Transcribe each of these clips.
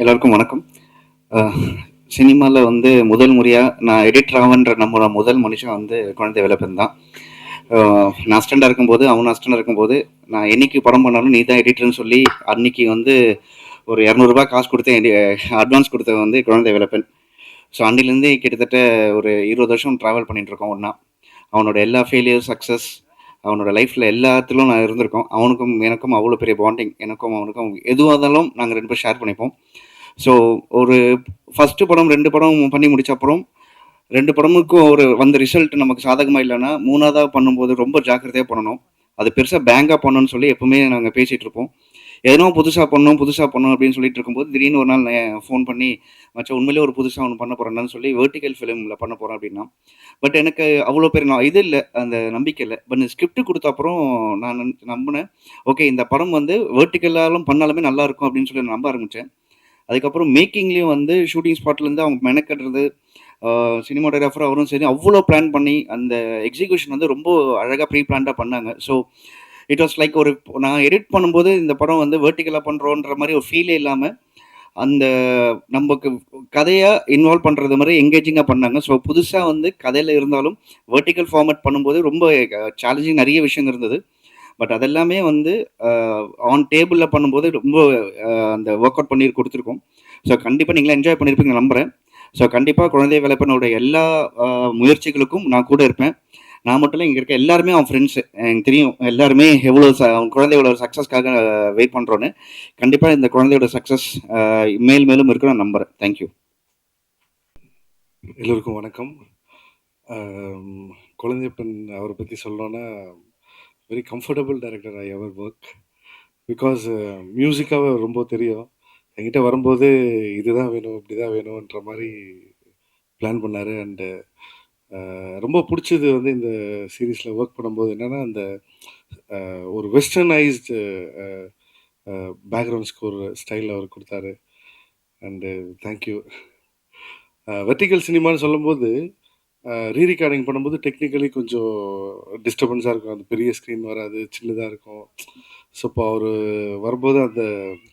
எல்லாருக்கும் வணக்கம். சினிமாவில் வந்து முதல் முறையாக நான் எடிட்டர் ஆவன்ற நம்மளோட முதல் மனுஷன் வந்து குழந்தை வேலப்பன் தான். நான் அஸ்டண்டாக இருக்கும்போது அவன் அஸ்டண்டாக இருக்கும்போது நான் என்னைக்கு படம் பண்ணாலும் நீ தான் எடிட்டர்னு சொல்லி அன்னைக்கு வந்து ஒரு இரநூறுபா காசு கொடுத்தேன், அட்வான்ஸ் கொடுத்தது வந்து குழந்தை வேலப்பன். ஸோ அன்னிலேருந்து கிட்டத்தட்ட ஒரு 20 வருஷம் ட்ராவல் பண்ணிட்டு இருக்கோம் ஒன்றா. அவனோட எல்லா ஃபெயிலியர் சக்ஸஸ் அவனோட லைஃப்பில் எல்லாத்துலையும் நான் இருந்திருக்கோம். அவனுக்கும் எனக்கும் அவ்வளோ பெரிய பாண்டிங், எனக்கும் அவனுக்கும் எதுவாக இருந்தாலும் நாங்கள் 2 பேரும் ஷேர் பண்ணிப்போம். ஸோ ஒரு ஃபஸ்ட்டு படம் 2 படம் பண்ணி முடிச்ச அப்புறம் 2 படமுக்கும் ஒரு வந்த ரிசல்ட் நமக்கு சாதகமாக இல்லைன்னா 3ஆவதா பண்ணும்போது ரொம்ப ஜாக்கிரதையாக பண்ணணும். அது பெருசாக பேங்காக பண்ணணும்னு சொல்லி எப்பவுமே நாங்கள் பேசிகிட்டு இருப்போம். எதனோ புதுசாக பண்ணணும் அப்படின்னு சொல்லிட்டு இருக்கும்போது திடீர்னு ஒரு நாள் ஃபோன் பண்ணி, மச்சான் உண்மையிலேயே ஒரு புதுசாக ஒன்று பண்ண போகிறேன்னு சொல்லி வெர்டிகல் ஃபிலிமில் பண்ண போகிறேன் அப்படின்னா. பட் எனக்கு அவ்வளோ பேர் நான் இது இல்லை, அந்த நம்பிக்கை இல்லை. பட் ஸ்கிரிப்ட் கொடுத்த அப்புறம் நான் நம்பினேன். ஓகே, இந்த படம் வந்து வெர்டிகலாலும் பண்ணாலுமே நல்லா இருக்கும் அப்படின்னு சொல்லி நான் நம்ப ஆரம்பித்தேன். அதுக்கப்புறம் மேக்கிங்லேயும் வந்து ஷூட்டிங் ஸ்பாட்லேருந்து அவங்க மெனக்கட்டுறது, சினிமாட்டோகிராஃபர் அவரும் சரி அவ்வளோ பிளான் பண்ணி அந்த எக்ஸிக்யூஷன் வந்து ரொம்ப அழகாக ப்ரீ பிளான்டாக பண்ணாங்க. ஸோ இட் வாஸ் லைக் ஒரு நான் எடிட் பண்ணும்போது இந்த படம் வந்து வெர்டிகலாக பண்ணுறோன்ற மாதிரி ஒரு ஃபீலே இல்லாமல் அந்த நமக்கு கதையாக இன்வால்வ் பண்ணுறது மாதிரி எங்கேஜிங்காக பண்ணாங்க. ஸோ புதுசாக வந்து கதையில் இருந்தாலும் வெர்டிகல் ஃபார்மேட் பண்ணும்போது ரொம்ப சேலஞ்சிங் நிறைய விஷயம் இருந்தது. பட் அதெல்லாமே வந்து ஆன் டேபிளில் பண்ணும்போது ரொம்ப அந்த ஒர்க் அவுட் பண்ணி கொடுத்துருக்கோம். ஸோ கண்டிப்பாக நீங்களும் என்ஜாய் பண்ணியிருப்பீங்க நம்புகிறேன். ஸோ கண்டிப்பாக குழந்தை வேலைப்பனோட எல்லா முயற்சிகளுக்கும் நான் கூட இருப்பேன். நான் மட்டும் இல்லை, இங்கே இருக்க எல்லாருமே அவன் ஃப்ரெண்ட்ஸு. எனக்கு தெரியும் எல்லாருமே எவ்வளோ அவன் குழந்தையோட சக்ஸஸ்க்காக வெயிட் பண்ணுறோன்னு. கண்டிப்பாக இந்த குழந்தையோட சக்ஸஸ் மேல் மேலும் இருக்குன்னு நான் நம்புகிறேன். தேங்க்யூ. எல்லோருக்கும் வணக்கம். குழந்தைப்பன் அவரை பற்றி சொல்லணுன்னா very comfortable director I ever work. Because மியூசிக்காக ரொம்ப தெரியும். என்கிட்ட வரும்போது இதுதான் வேணும் இப்படி தான் வேணுன்ற மாதிரி பிளான் பண்ணார். அண்டு ரொம்ப பிடிச்சது வந்து இந்த சீரீஸில் ஒர்க் பண்ணும்போது என்னென்னா அந்த ஒரு வெஸ்டர்னைஸ்டு பேக்ரவுண்ட் ஸ்கோர் ஸ்டைலில் அவர் கொடுத்தாரு. And thank you. வெர்டிகல் சினிமான்னு சொல்லும்போது ரீரிகார்டிங் பண்ணும்போது டெக்னிக்கலி கொஞ்சம் டிஸ்டர்பன்ஸாக இருக்கும். அந்த பெரிய ஸ்க்ரீன் வராது, சின்னதாக இருக்கும். ஸோ இப்போ அவர் வரும்போது அந்த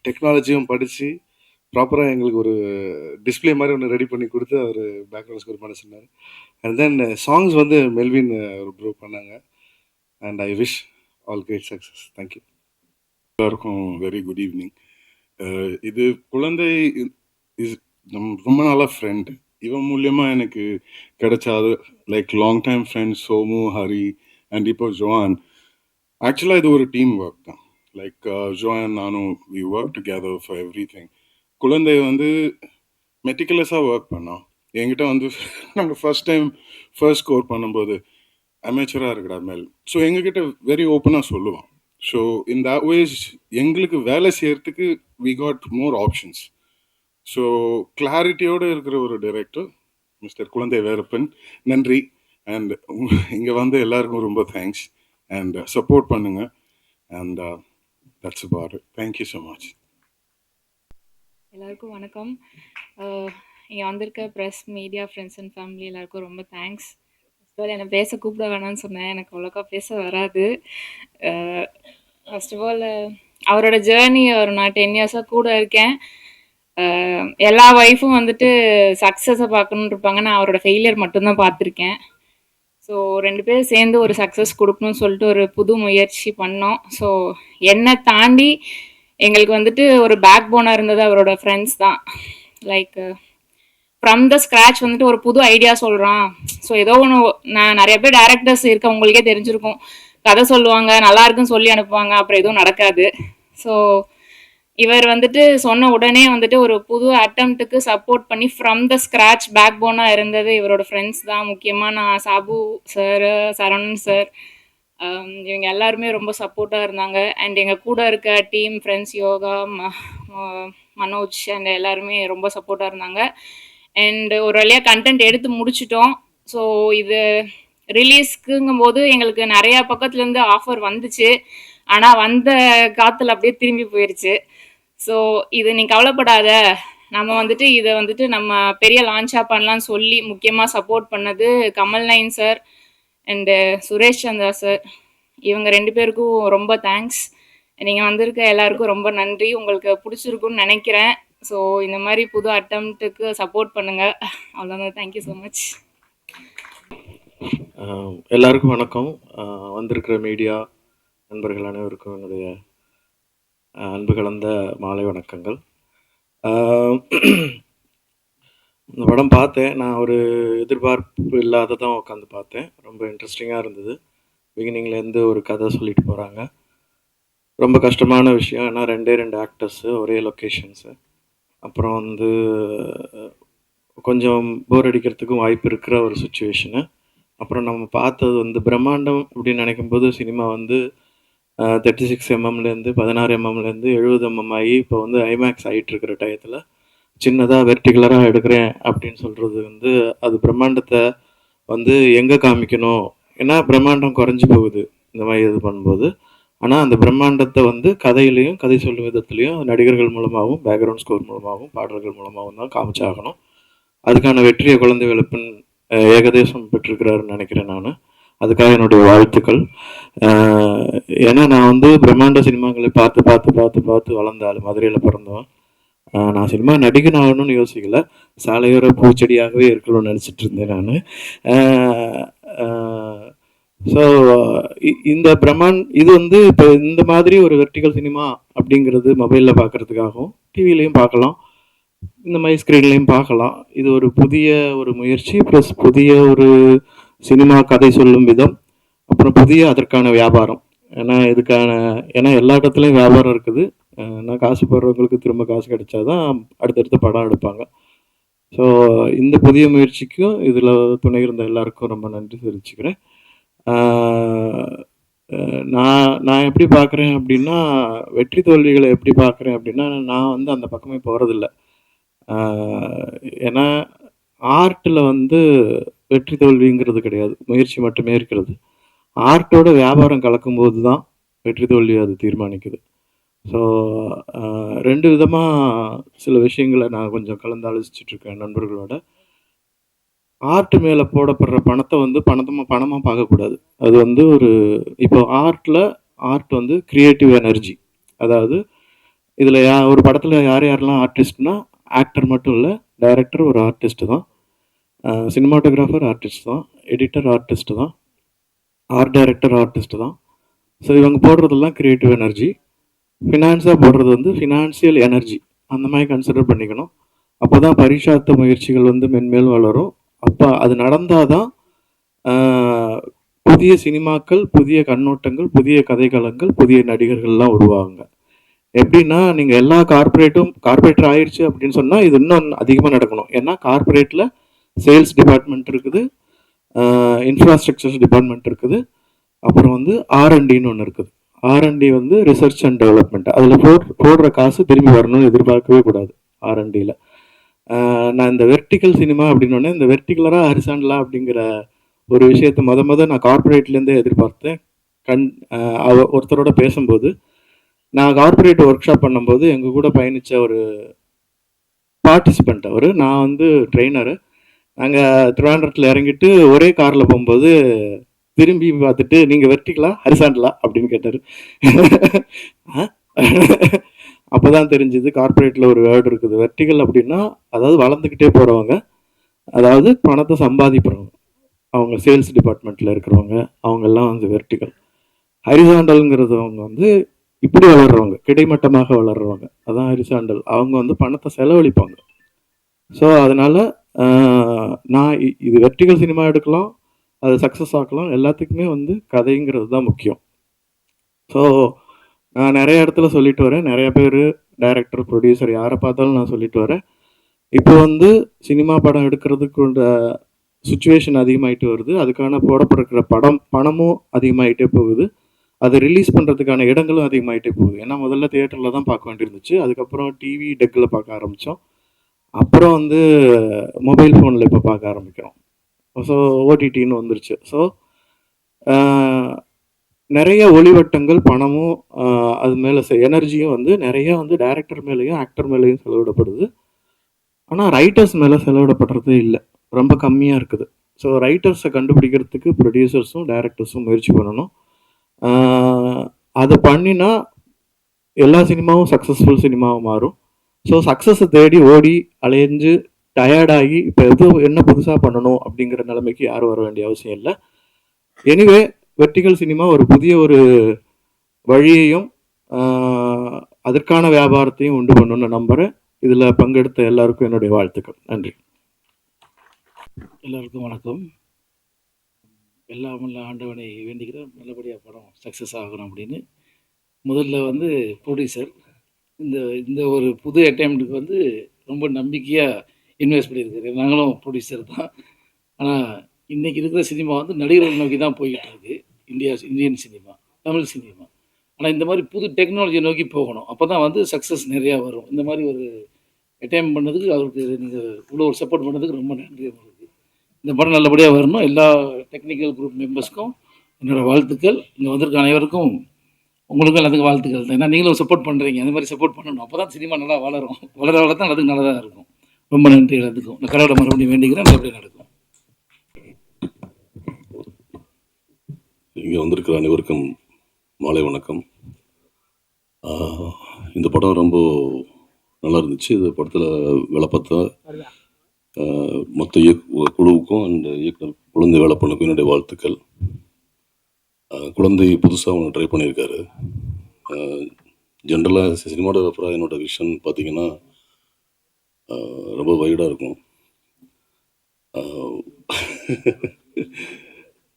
டெக்னாலஜியும் படித்து ப்ராப்பராக எங்களுக்கு ஒரு டிஸ்பிளே மாதிரி ஒன்று ரெடி பண்ணி கொடுத்து அவர் பேக்ரவுண்ட் ஸ்கோர் பண்ண சொன்னார். அண்ட் தென் சாங்ஸ் வந்து மெல்வின் ஒரு ப்ரோ பண்ணாங்க. And I wish all great success. Thank you. எல்லாருக்கும் வெரி குட் ஈவினிங். இது குழந்தை ரொம்ப நல்ல ஃப்ரெண்ட். இவன் மூலியமாக எனக்கு கிடைச்சாது like long time friends Somu, Hari and இப்போ ஜோயான். ஆக்சுவலாக இது ஒரு டீம் ஒர்க் தான். லைக் ஜோயான் நானும் we work together for everything. குழந்தை வந்து மெட்டிகுலஸாக ஒர்க் பண்ணோம். என்கிட்ட வந்து நாங்கள் ஃபர்ஸ்ட் ஸ்கோர் பண்ணும்போது அமேச்சராக இருக்குடா மேல். ஸோ எங்ககிட்ட வெரி ஓப்பனாக சொல்லுவோம். ஸோ இன் தட் வேஸ் எங்களுக்கு வேலை செய்யறதுக்கு we got more options. So கிளாரிட்டியோடு இருக்கிற ஒரு டைரக்டர் மிஸ்டர் குழந்தை வேலப்பன். நன்றி. அண்ட் இங்கே வந்து எல்லாருக்கும் ரொம்ப தேங்க்ஸ். அண்ட் சப்போர்ட் பண்ணுங்க. And that's about it. Thank you so much. எல்லாருக்கும் வணக்கம். இங்கே வந்திருக்க press, media, friends and family எல்லாருக்கும் ரொம்ப தேங்க்ஸ். என்னை பேச கூப்பிட வேணாம்னு சொன்னேன், எனக்கு அவ்வளோக்கா பேச வராது. ஃபர்ஸ்ட் ஆஃப் ஆல் அவரோட ஜேர்னி, அவர் நான் 10 இயர்ஸாக கூட இருக்கேன். எல்லா ஒய்ஃபும் வந்துட்டு சக்ஸஸை பார்க்கணுன்னு இருப்பாங்க, நான் அவரோட ஃபெயிலியர் மட்டும்தான் பார்த்துருக்கேன். ஸோ 2 பேரும் சேர்ந்து ஒரு சக்ஸஸ் கொடுக்கணும்னு சொல்லிட்டு ஒரு புது முயற்சி பண்ணோம். ஸோ என்னை தாண்டி எங்களுக்கு வந்துட்டு ஒரு பேக் போனாக இருந்தது அவரோட ஃப்ரெண்ட்ஸ் தான். லைக் ஃப்ரம் த ஸ்க்ராச் வந்துட்டு ஒரு புது ஐடியா சொல்கிறான். ஸோ ஏதோ ஒன்று, நான் நிறைய பேர் டேரக்டர்ஸ் இருக்க உங்களுக்கே தெரிஞ்சிருக்கும், கதை சொல்லுவாங்க, நல்லா இருக்குன்னு சொல்லி அனுப்புவாங்க, அப்புறம் எதுவும் நடக்காது. ஸோ இவர் வந்துட்டு சொன்ன உடனே வந்துட்டு ஒரு புது அட்டம்ப்ட்டுக்கு சப்போர்ட் பண்ணி ஃப்ரம் த ஸ்க்ராச் பேக் போனாக இருந்தது இவரோட ஃப்ரெண்ட்ஸ் தான். முக்கியமாக நான் சாபு சார், சரவணன் சார், இவங்க எல்லாருமே ரொம்ப சப்போர்ட்டாக இருந்தாங்க. அண்ட் எங்கள் கூட இருக்க team friends, yoga, Manoj and எல்லாருமே ரொம்ப சப்போர்ட்டாக இருந்தாங்க. அண்ட் ஒரு வழியாக கண்டென்ட் எடுத்து முடிச்சிட்டோம். ஸோ இது ரிலீஸ்க்குங்கும் போது எங்களுக்கு நிறையா பக்கத்துலேருந்து ஆஃபர் வந்துச்சு. ஆனால் வந்த காற்றுல அப்படியே திரும்பி போயிடுச்சு. ஸோ இது நீ கவலைப்படாத, நம்ம வந்துட்டு இதை வந்துட்டு நம்ம பெரிய லான்ச்சாக பண்ணலான்னு சொல்லி முக்கியமாக சப்போர்ட் பண்ணது Kamal nine sir and Suresh Chandra sir. இவங்க 2 பேருக்கும் ரொம்ப தேங்க்ஸ். நீங்கள் வந்திருக்க எல்லாருக்கும் ரொம்ப நன்றி. உங்களுக்கு பிடிச்சிருக்குன்னு நினைக்கிறேன். ஸோ இந்த மாதிரி புது அட்டம்ப்ட்டுக்கு சப்போர்ட் பண்ணுங்கள். அவ்வளோதான். Thank you so much. எல்லாருக்கும் வணக்கம். வந்திருக்கிற மீடியா நண்பர்கள் அனைவருக்கும் என்னுடைய அன்பு கலந்த மாலை வணக்கங்கள். இந்த படம் பார்த்தேன். நான் ஒரு எதிர்பார்ப்பு இல்லாததான் உட்காந்து பார்த்தேன். ரொம்ப இன்ட்ரெஸ்டிங்காக இருந்தது. பிகினிங்லேருந்து ஒரு கதை சொல்லிட்டு போகிறாங்க. ரொம்ப கஷ்டமான விஷயம். ஏன்னா 2 ஆக்டர்ஸு, ஒரே லொக்கேஷன்ஸு. அப்புறம் வந்து கொஞ்சம் போர் அடிக்கிறதுக்கும் வாய்ப்பு இருக்கிற ஒரு சுச்சுவேஷனு. அப்புறம் நம்ம பார்த்தது வந்து பிரம்மாண்டம் அப்படின்னு நினைக்கும்போது சினிமா வந்து 36 mmலேருந்து 16 mmலேருந்து 70 mm ஆகி இப்போ வந்து ஐமேக்ஸ் ஆகிட்டு இருக்கிற டயத்தில் சின்னதாக வெர்டிகுலராக எடுக்கிறேன் அப்படின்னு சொல்கிறது வந்து அது பிரம்மாண்டத்தை வந்து எங்கே காமிக்கணும்? ஏன்னா பிரம்மாண்டம் குறைஞ்சி போகுது இந்த மாதிரி இது பண்ணும்போது. ஆனால் அந்த பிரம்மாண்டத்தை வந்து கதையிலையும், கதை சொல்லும் விதத்துலையும் நடிகர்கள் மூலமாகவும், பேக்ரவுண்ட் ஸ்கோர் மூலமாகவும், பாடல்கள் மூலமாகவும் தான் காமிச்சாகணும். அதுக்கான வெற்றியை குழந்தை வேலப்பன் ஏகதேசம் பெற்றிருக்கிறாருன்னு நினைக்கிறேன் நான். அதுக்காக என்னுடைய வாழ்த்துக்கள். ஏன்னா நான் வந்து பிரம்மாண்ட சினிமாக்களை பார்த்து பார்த்து பார்த்து பார்த்து வளர்ந்தாள். மதுரையில் பிறந்தவன். நான் சினிமா நடிகன் ஆகணும்னு யோசிக்கல, சாலையோர பூச்செடியாகவே இருக்கணும்னு நினச்சிட்டு இருந்தேன் நான். ஸோ இந்த இது வந்து இப்போ இந்த மாதிரி ஒரு வெர்டிகல் சினிமா அப்படிங்கிறது மொபைலில் பார்க்குறதுக்காகவும் டிவிலையும் பார்க்கலாம், இந்த மாதிரி ஸ்க்ரீன்லேயும் பார்க்கலாம். இது ஒரு புதிய ஒரு முயற்சி, ப்ளஸ் புதிய ஒரு சினிமா கதை சொல்லும் விதம், அப்புறம் புதிய அதற்கான வியாபாரம். ஏன்னா எல்லா இடத்துலையும் வியாபாரம் இருக்குது. நான் காசு போடுறவங்களுக்கு திரும்ப காசு கிடைச்சாதான் அடுத்தடுத்த படம் எடுப்பாங்க. ஸோ இந்த புதிய முயற்சிக்கும் இதில் துணை இருந்த எல்லாருக்கும் ரொம்ப நன்றி தெரிவிச்சுக்கிறேன். நான் எப்படி பார்க்குறேன் அப்படின்னா, வெற்றி தோல்விகளை எப்படி பார்க்குறேன் அப்படின்னா, நான் வந்து அந்த பக்கமே போகிறதில்ல. ஏன்னா ஆர்ட்டில் வந்து வெற்றி தோல்விங்கிறது கிடையாது, முயற்சி மட்டுமே இருக்கிறது. ஆர்ட்டோட வியாபாரம் கலக்கும்போது தான் வெற்றி தோல்வி அது தீர்மானிக்குது. ஸோ 2 விதமாக சில விஷயங்களை நான் கொஞ்சம் கலந்து ஆலோசிச்சுட்ருக்கேன் நண்பர்களோட. ஆர்ட் மேலே போடப்படுற பணத்தை வந்து பணமாக பார்க்கக்கூடாது. அது வந்து இப்போ ஆர்ட் வந்து கிரியேட்டிவ் எனர்ஜி. அதாவது இதில் ஒரு படத்தில் யாரெல்லாம் ஆர்டிஸ்ட்னா, ஆக்டர் மட்டும் இல்லை, டைரக்டர் ஒரு ஆர்டிஸ்ட்டு தான், சினிமாட்டோகிராஃபர் ஆர்டிஸ்ட் தான், எடிட்டர் ஆர்டிஸ்ட்டு தான், ஆர்ட் டைரக்டர் ஆர்டிஸ்ட்டு தான். ஸோ இவங்க போடுறதெல்லாம் கிரியேட்டிவ் எனர்ஜி. ஃபினான்ஸாக போடுறது வந்து ஃபினான்சியல் எனர்ஜி. அந்த மாதிரி கன்சிடர் பண்ணிக்கணும். அப்போ தான் பரிசார்த்த முயற்சிகள் வந்து மென்மேல் வளரும். அப்போ அது நடந்தால் தான் புதிய சினிமாக்கள், புதிய கண்ணோட்டங்கள், புதிய கதைக்களங்கள், புதிய நடிகர்கள்லாம் உருவாகுங்க. எப்படின்னா, நீங்கள் எல்லா கார்பரேட்டர் ஆயிடுச்சு அப்படின்னு சொன்னால் இது இன்னும் அதிகமாக நடக்கணும். ஏன்னா கார்பரேட்டில் சேல்ஸ் டிபார்ட்மெண்ட் இருக்குது, இன்ஃப்ராஸ்ட்ரக்சர்ஸ் டிபார்ட்மெண்ட் இருக்குது, அப்புறம் வந்து R&Dன்னு ஒன்று இருக்குது. R&D வந்து ரிசர்ச் அண்ட் டெவலப்மெண்ட். அதில் போடுற காசு திரும்பி வரணும்னு எதிர்பார்க்கவே கூடாது R&Dயில். நான் இந்த வெர்டிக்கல் சினிமா அப்படின்னோடனே, இந்த வெர்டிகுலராக ஹரிசாண்டலாக அப்படிங்கிற ஒரு விஷயத்தை நான் கார்பரேட்லேருந்தே எதிர்பார்த்தேன். ஒருத்தரோட பேசும்போது, நான் கார்பரேட் ஒர்க் ஷாப் பண்ணும்போது எங்கள் கூட பயணித்த ஒரு பார்ட்டிசிபெண்ட் அவர். நான் வந்து ட்ரெயினரு. நாங்கள் திருவாண்டரத்தில் இறங்கிட்டு ஒரே காரில் போகும்போது திரும்பி பார்த்துட்டு, நீங்கள் வெர்டிகலா ஹரிசாண்டலா அப்படின்னு கேட்டார். அப்போ தான் தெரிஞ்சுது கார்பரேட்டில் ஒரு வேர்டு இருக்குது. வெர்டிகல் அப்படின்னா அதாவது வளர்ந்துக்கிட்டே போகிறவங்க, அதாவது பணத்தை சம்பாதிக்கிறவங்க, அவங்க சேல்ஸ் டிபார்ட்மெண்ட்டில் இருக்கிறவங்க, அவங்கெல்லாம் வந்து வெர்டிகல். ஹரிசாண்டல்ங்கிறது அவங்க வந்து இப்படி வளர்கிறவங்க, கிடைமட்டமாக வளர்கிறவங்க, அதான் ஹரிசாண்டல். அவங்க வந்து பணத்தை செலவழிப்பாங்க. ஸோ அதனால் நான் இது வெர்டிகல் சினிமா எடுக்கலாம், அது சக்ஸஸ் ஆக்கலாம், எல்லாத்துக்குமே வந்து கதைங்கிறது தான் முக்கியம். ஸோ நான் நிறைய இடத்துல சொல்லிட்டு வரேன், நிறைய பேர் டைரக்டர், ப்ரொடியூசர் யாரை பார்த்தாலும் நான் சொல்லிட்டு வரேன். இப்போ வந்து சினிமா படம் எடுக்கிறதுக்கு சுச்சுவேஷன் அதிகமாகிட்டு வருது. அதுக்கான போடப்படுற பணமும் அதிகமாகிட்டே போகுது. அதை ரிலீஸ் பண்ணுறதுக்கான இடங்களும் அதிகமாகிட்டே போகுது. ஏன்னா முதல்ல தியேட்டரில் தான் பார்க்க வேண்டியிருந்துச்சு, அதுக்கப்புறம் டிவி டெக்கில் பார்க்க ஆரம்பித்தோம், அப்புறம் வந்து மொபைல் ஃபோனில் இப்போ பார்க்க ஆரம்பிக்கிறோம். ஸோ ஓடிடின்னு வந்துருச்சு. ஸோ நிறைய ஒளிவட்டங்கள், பணமும் அது மேலே எனர்ஜியும் வந்து நிறைய வந்து டைரக்டர் மேலேயும் ஆக்டர் மேலேயும் செலவிடப்படுது. ஆனால் ரைட்டர்ஸ் மேலே செலவிடப்படுறது இல்லை, ரொம்ப கம்மியாக இருக்குது. ஸோ ரைட்டர்ஸை கண்டுபிடிக்கிறதுக்கு ப்ரொடியூசர்ஸும் டைரக்டர்ஸும் முயற்சி பண்ணணும். அதை பண்ணினா எல்லா சினிமாவும் சக்ஸஸ்ஃபுல் சினிமாவும் மாறும். ஸோ சக்ஸஸை தேடி ஓடி அலைஞ்சு டயர்டாகி இப்போ என்ன புதுசாக பண்ணணும் அப்படிங்கிற நிலைமைக்கு யாரும் வர வேண்டிய அவசியம் இல்லை. எனிவே வெர்டிகல் சினிமா ஒரு புதிய ஒரு வழியையும் அதற்கான வியாபாரத்தையும் உண்டு பண்ணணும்னு நம்புகிறேன். இதில் பங்கெடுத்த எல்லாருக்கும் என்னுடைய வாழ்த்துக்கள். நன்றி. எல்லாருக்கும் வணக்கம். எல்லாம் வல்ல ஆண்டவனை வேண்டிக்கிறேன், நல்லபடியாக படம் சக்ஸஸ் ஆகணும் அப்படின்னு. முதல்ல வந்து ப்ரொடியூசர் இந்த ஒரு புது அட்டெம்ப்ட்டுக்கு வந்து ரொம்ப நம்பிக்கையாக இன்வெஸ்ட் பண்ணியிருக்காரு. நாங்களும் ப்ரொடியூசர் தான். ஆனால் இன்றைக்கி இருக்கிற சினிமா வந்து நடிகர்கள் நோக்கி தான் போய்கிட்டு இருக்கு. Indian cinema, Tamil cinema. ஆனால் இந்த மாதிரி புது டெக்னாலஜியை நோக்கி போகணும். அப்போ தான் வந்து சக்ஸஸ் நிறையா வரும். இந்த மாதிரி ஒரு அட்டெம்ப்ட் பண்ணதுக்கு அவருக்கு நீங்கள் இவ்வளோ ஒரு சப்போர்ட் பண்ணதுக்கு ரொம்ப நன்றி உங்களுக்கு. இந்த படம் நல்லபடியாக வரணும். எல்லா டெக்னிக்கல் குரூப் மெம்பர்ஸ்க்கும் என்னோடய வாழ்த்துக்கள். இங்கே வந்திருக்க அனைவருக்கும் உங்களுக்கும் எல்லாத்துக்கும் வாழ்த்துக்கள் தான். ஏன்னா நீங்களும் சப்போர்ட் பண்ணுறீங்க. அந்த மாதிரி சப்போர்ட் பண்ணணும். அப்போ தான் சினிமா நல்லா வளரும். வளர தான் அதுக்கு நல்லா தான் இருக்கும். ரொம்ப நன்றி எல்லாத்துக்கும். நான் கடவுளை மறுபடியும் வேண்டிக்கிறேன், நல்லபடியாக நடக்கும். இங்கே வந்திருக்கிற அனைவருக்கும் மாலை வணக்கம். இந்த படம் ரொம்ப நல்லா இருந்துச்சு. இந்த படத்தில் வேலை பார்த்தா மொத்த குழுவுக்கும் அண்ட் இயக்குனர் குழந்தை வேலை பண்ணுக்கும் என்னுடைய வாழ்த்துக்கள். குழந்தை புதுசாக ஒன்று ட்ரை பண்ணியிருக்காரு. ஜென்ரலாக சினிமாட்டோகிராஃபராக என்னோடய விஷன் பார்த்திங்கன்னா ரொம்ப வைடாக இருக்கும்.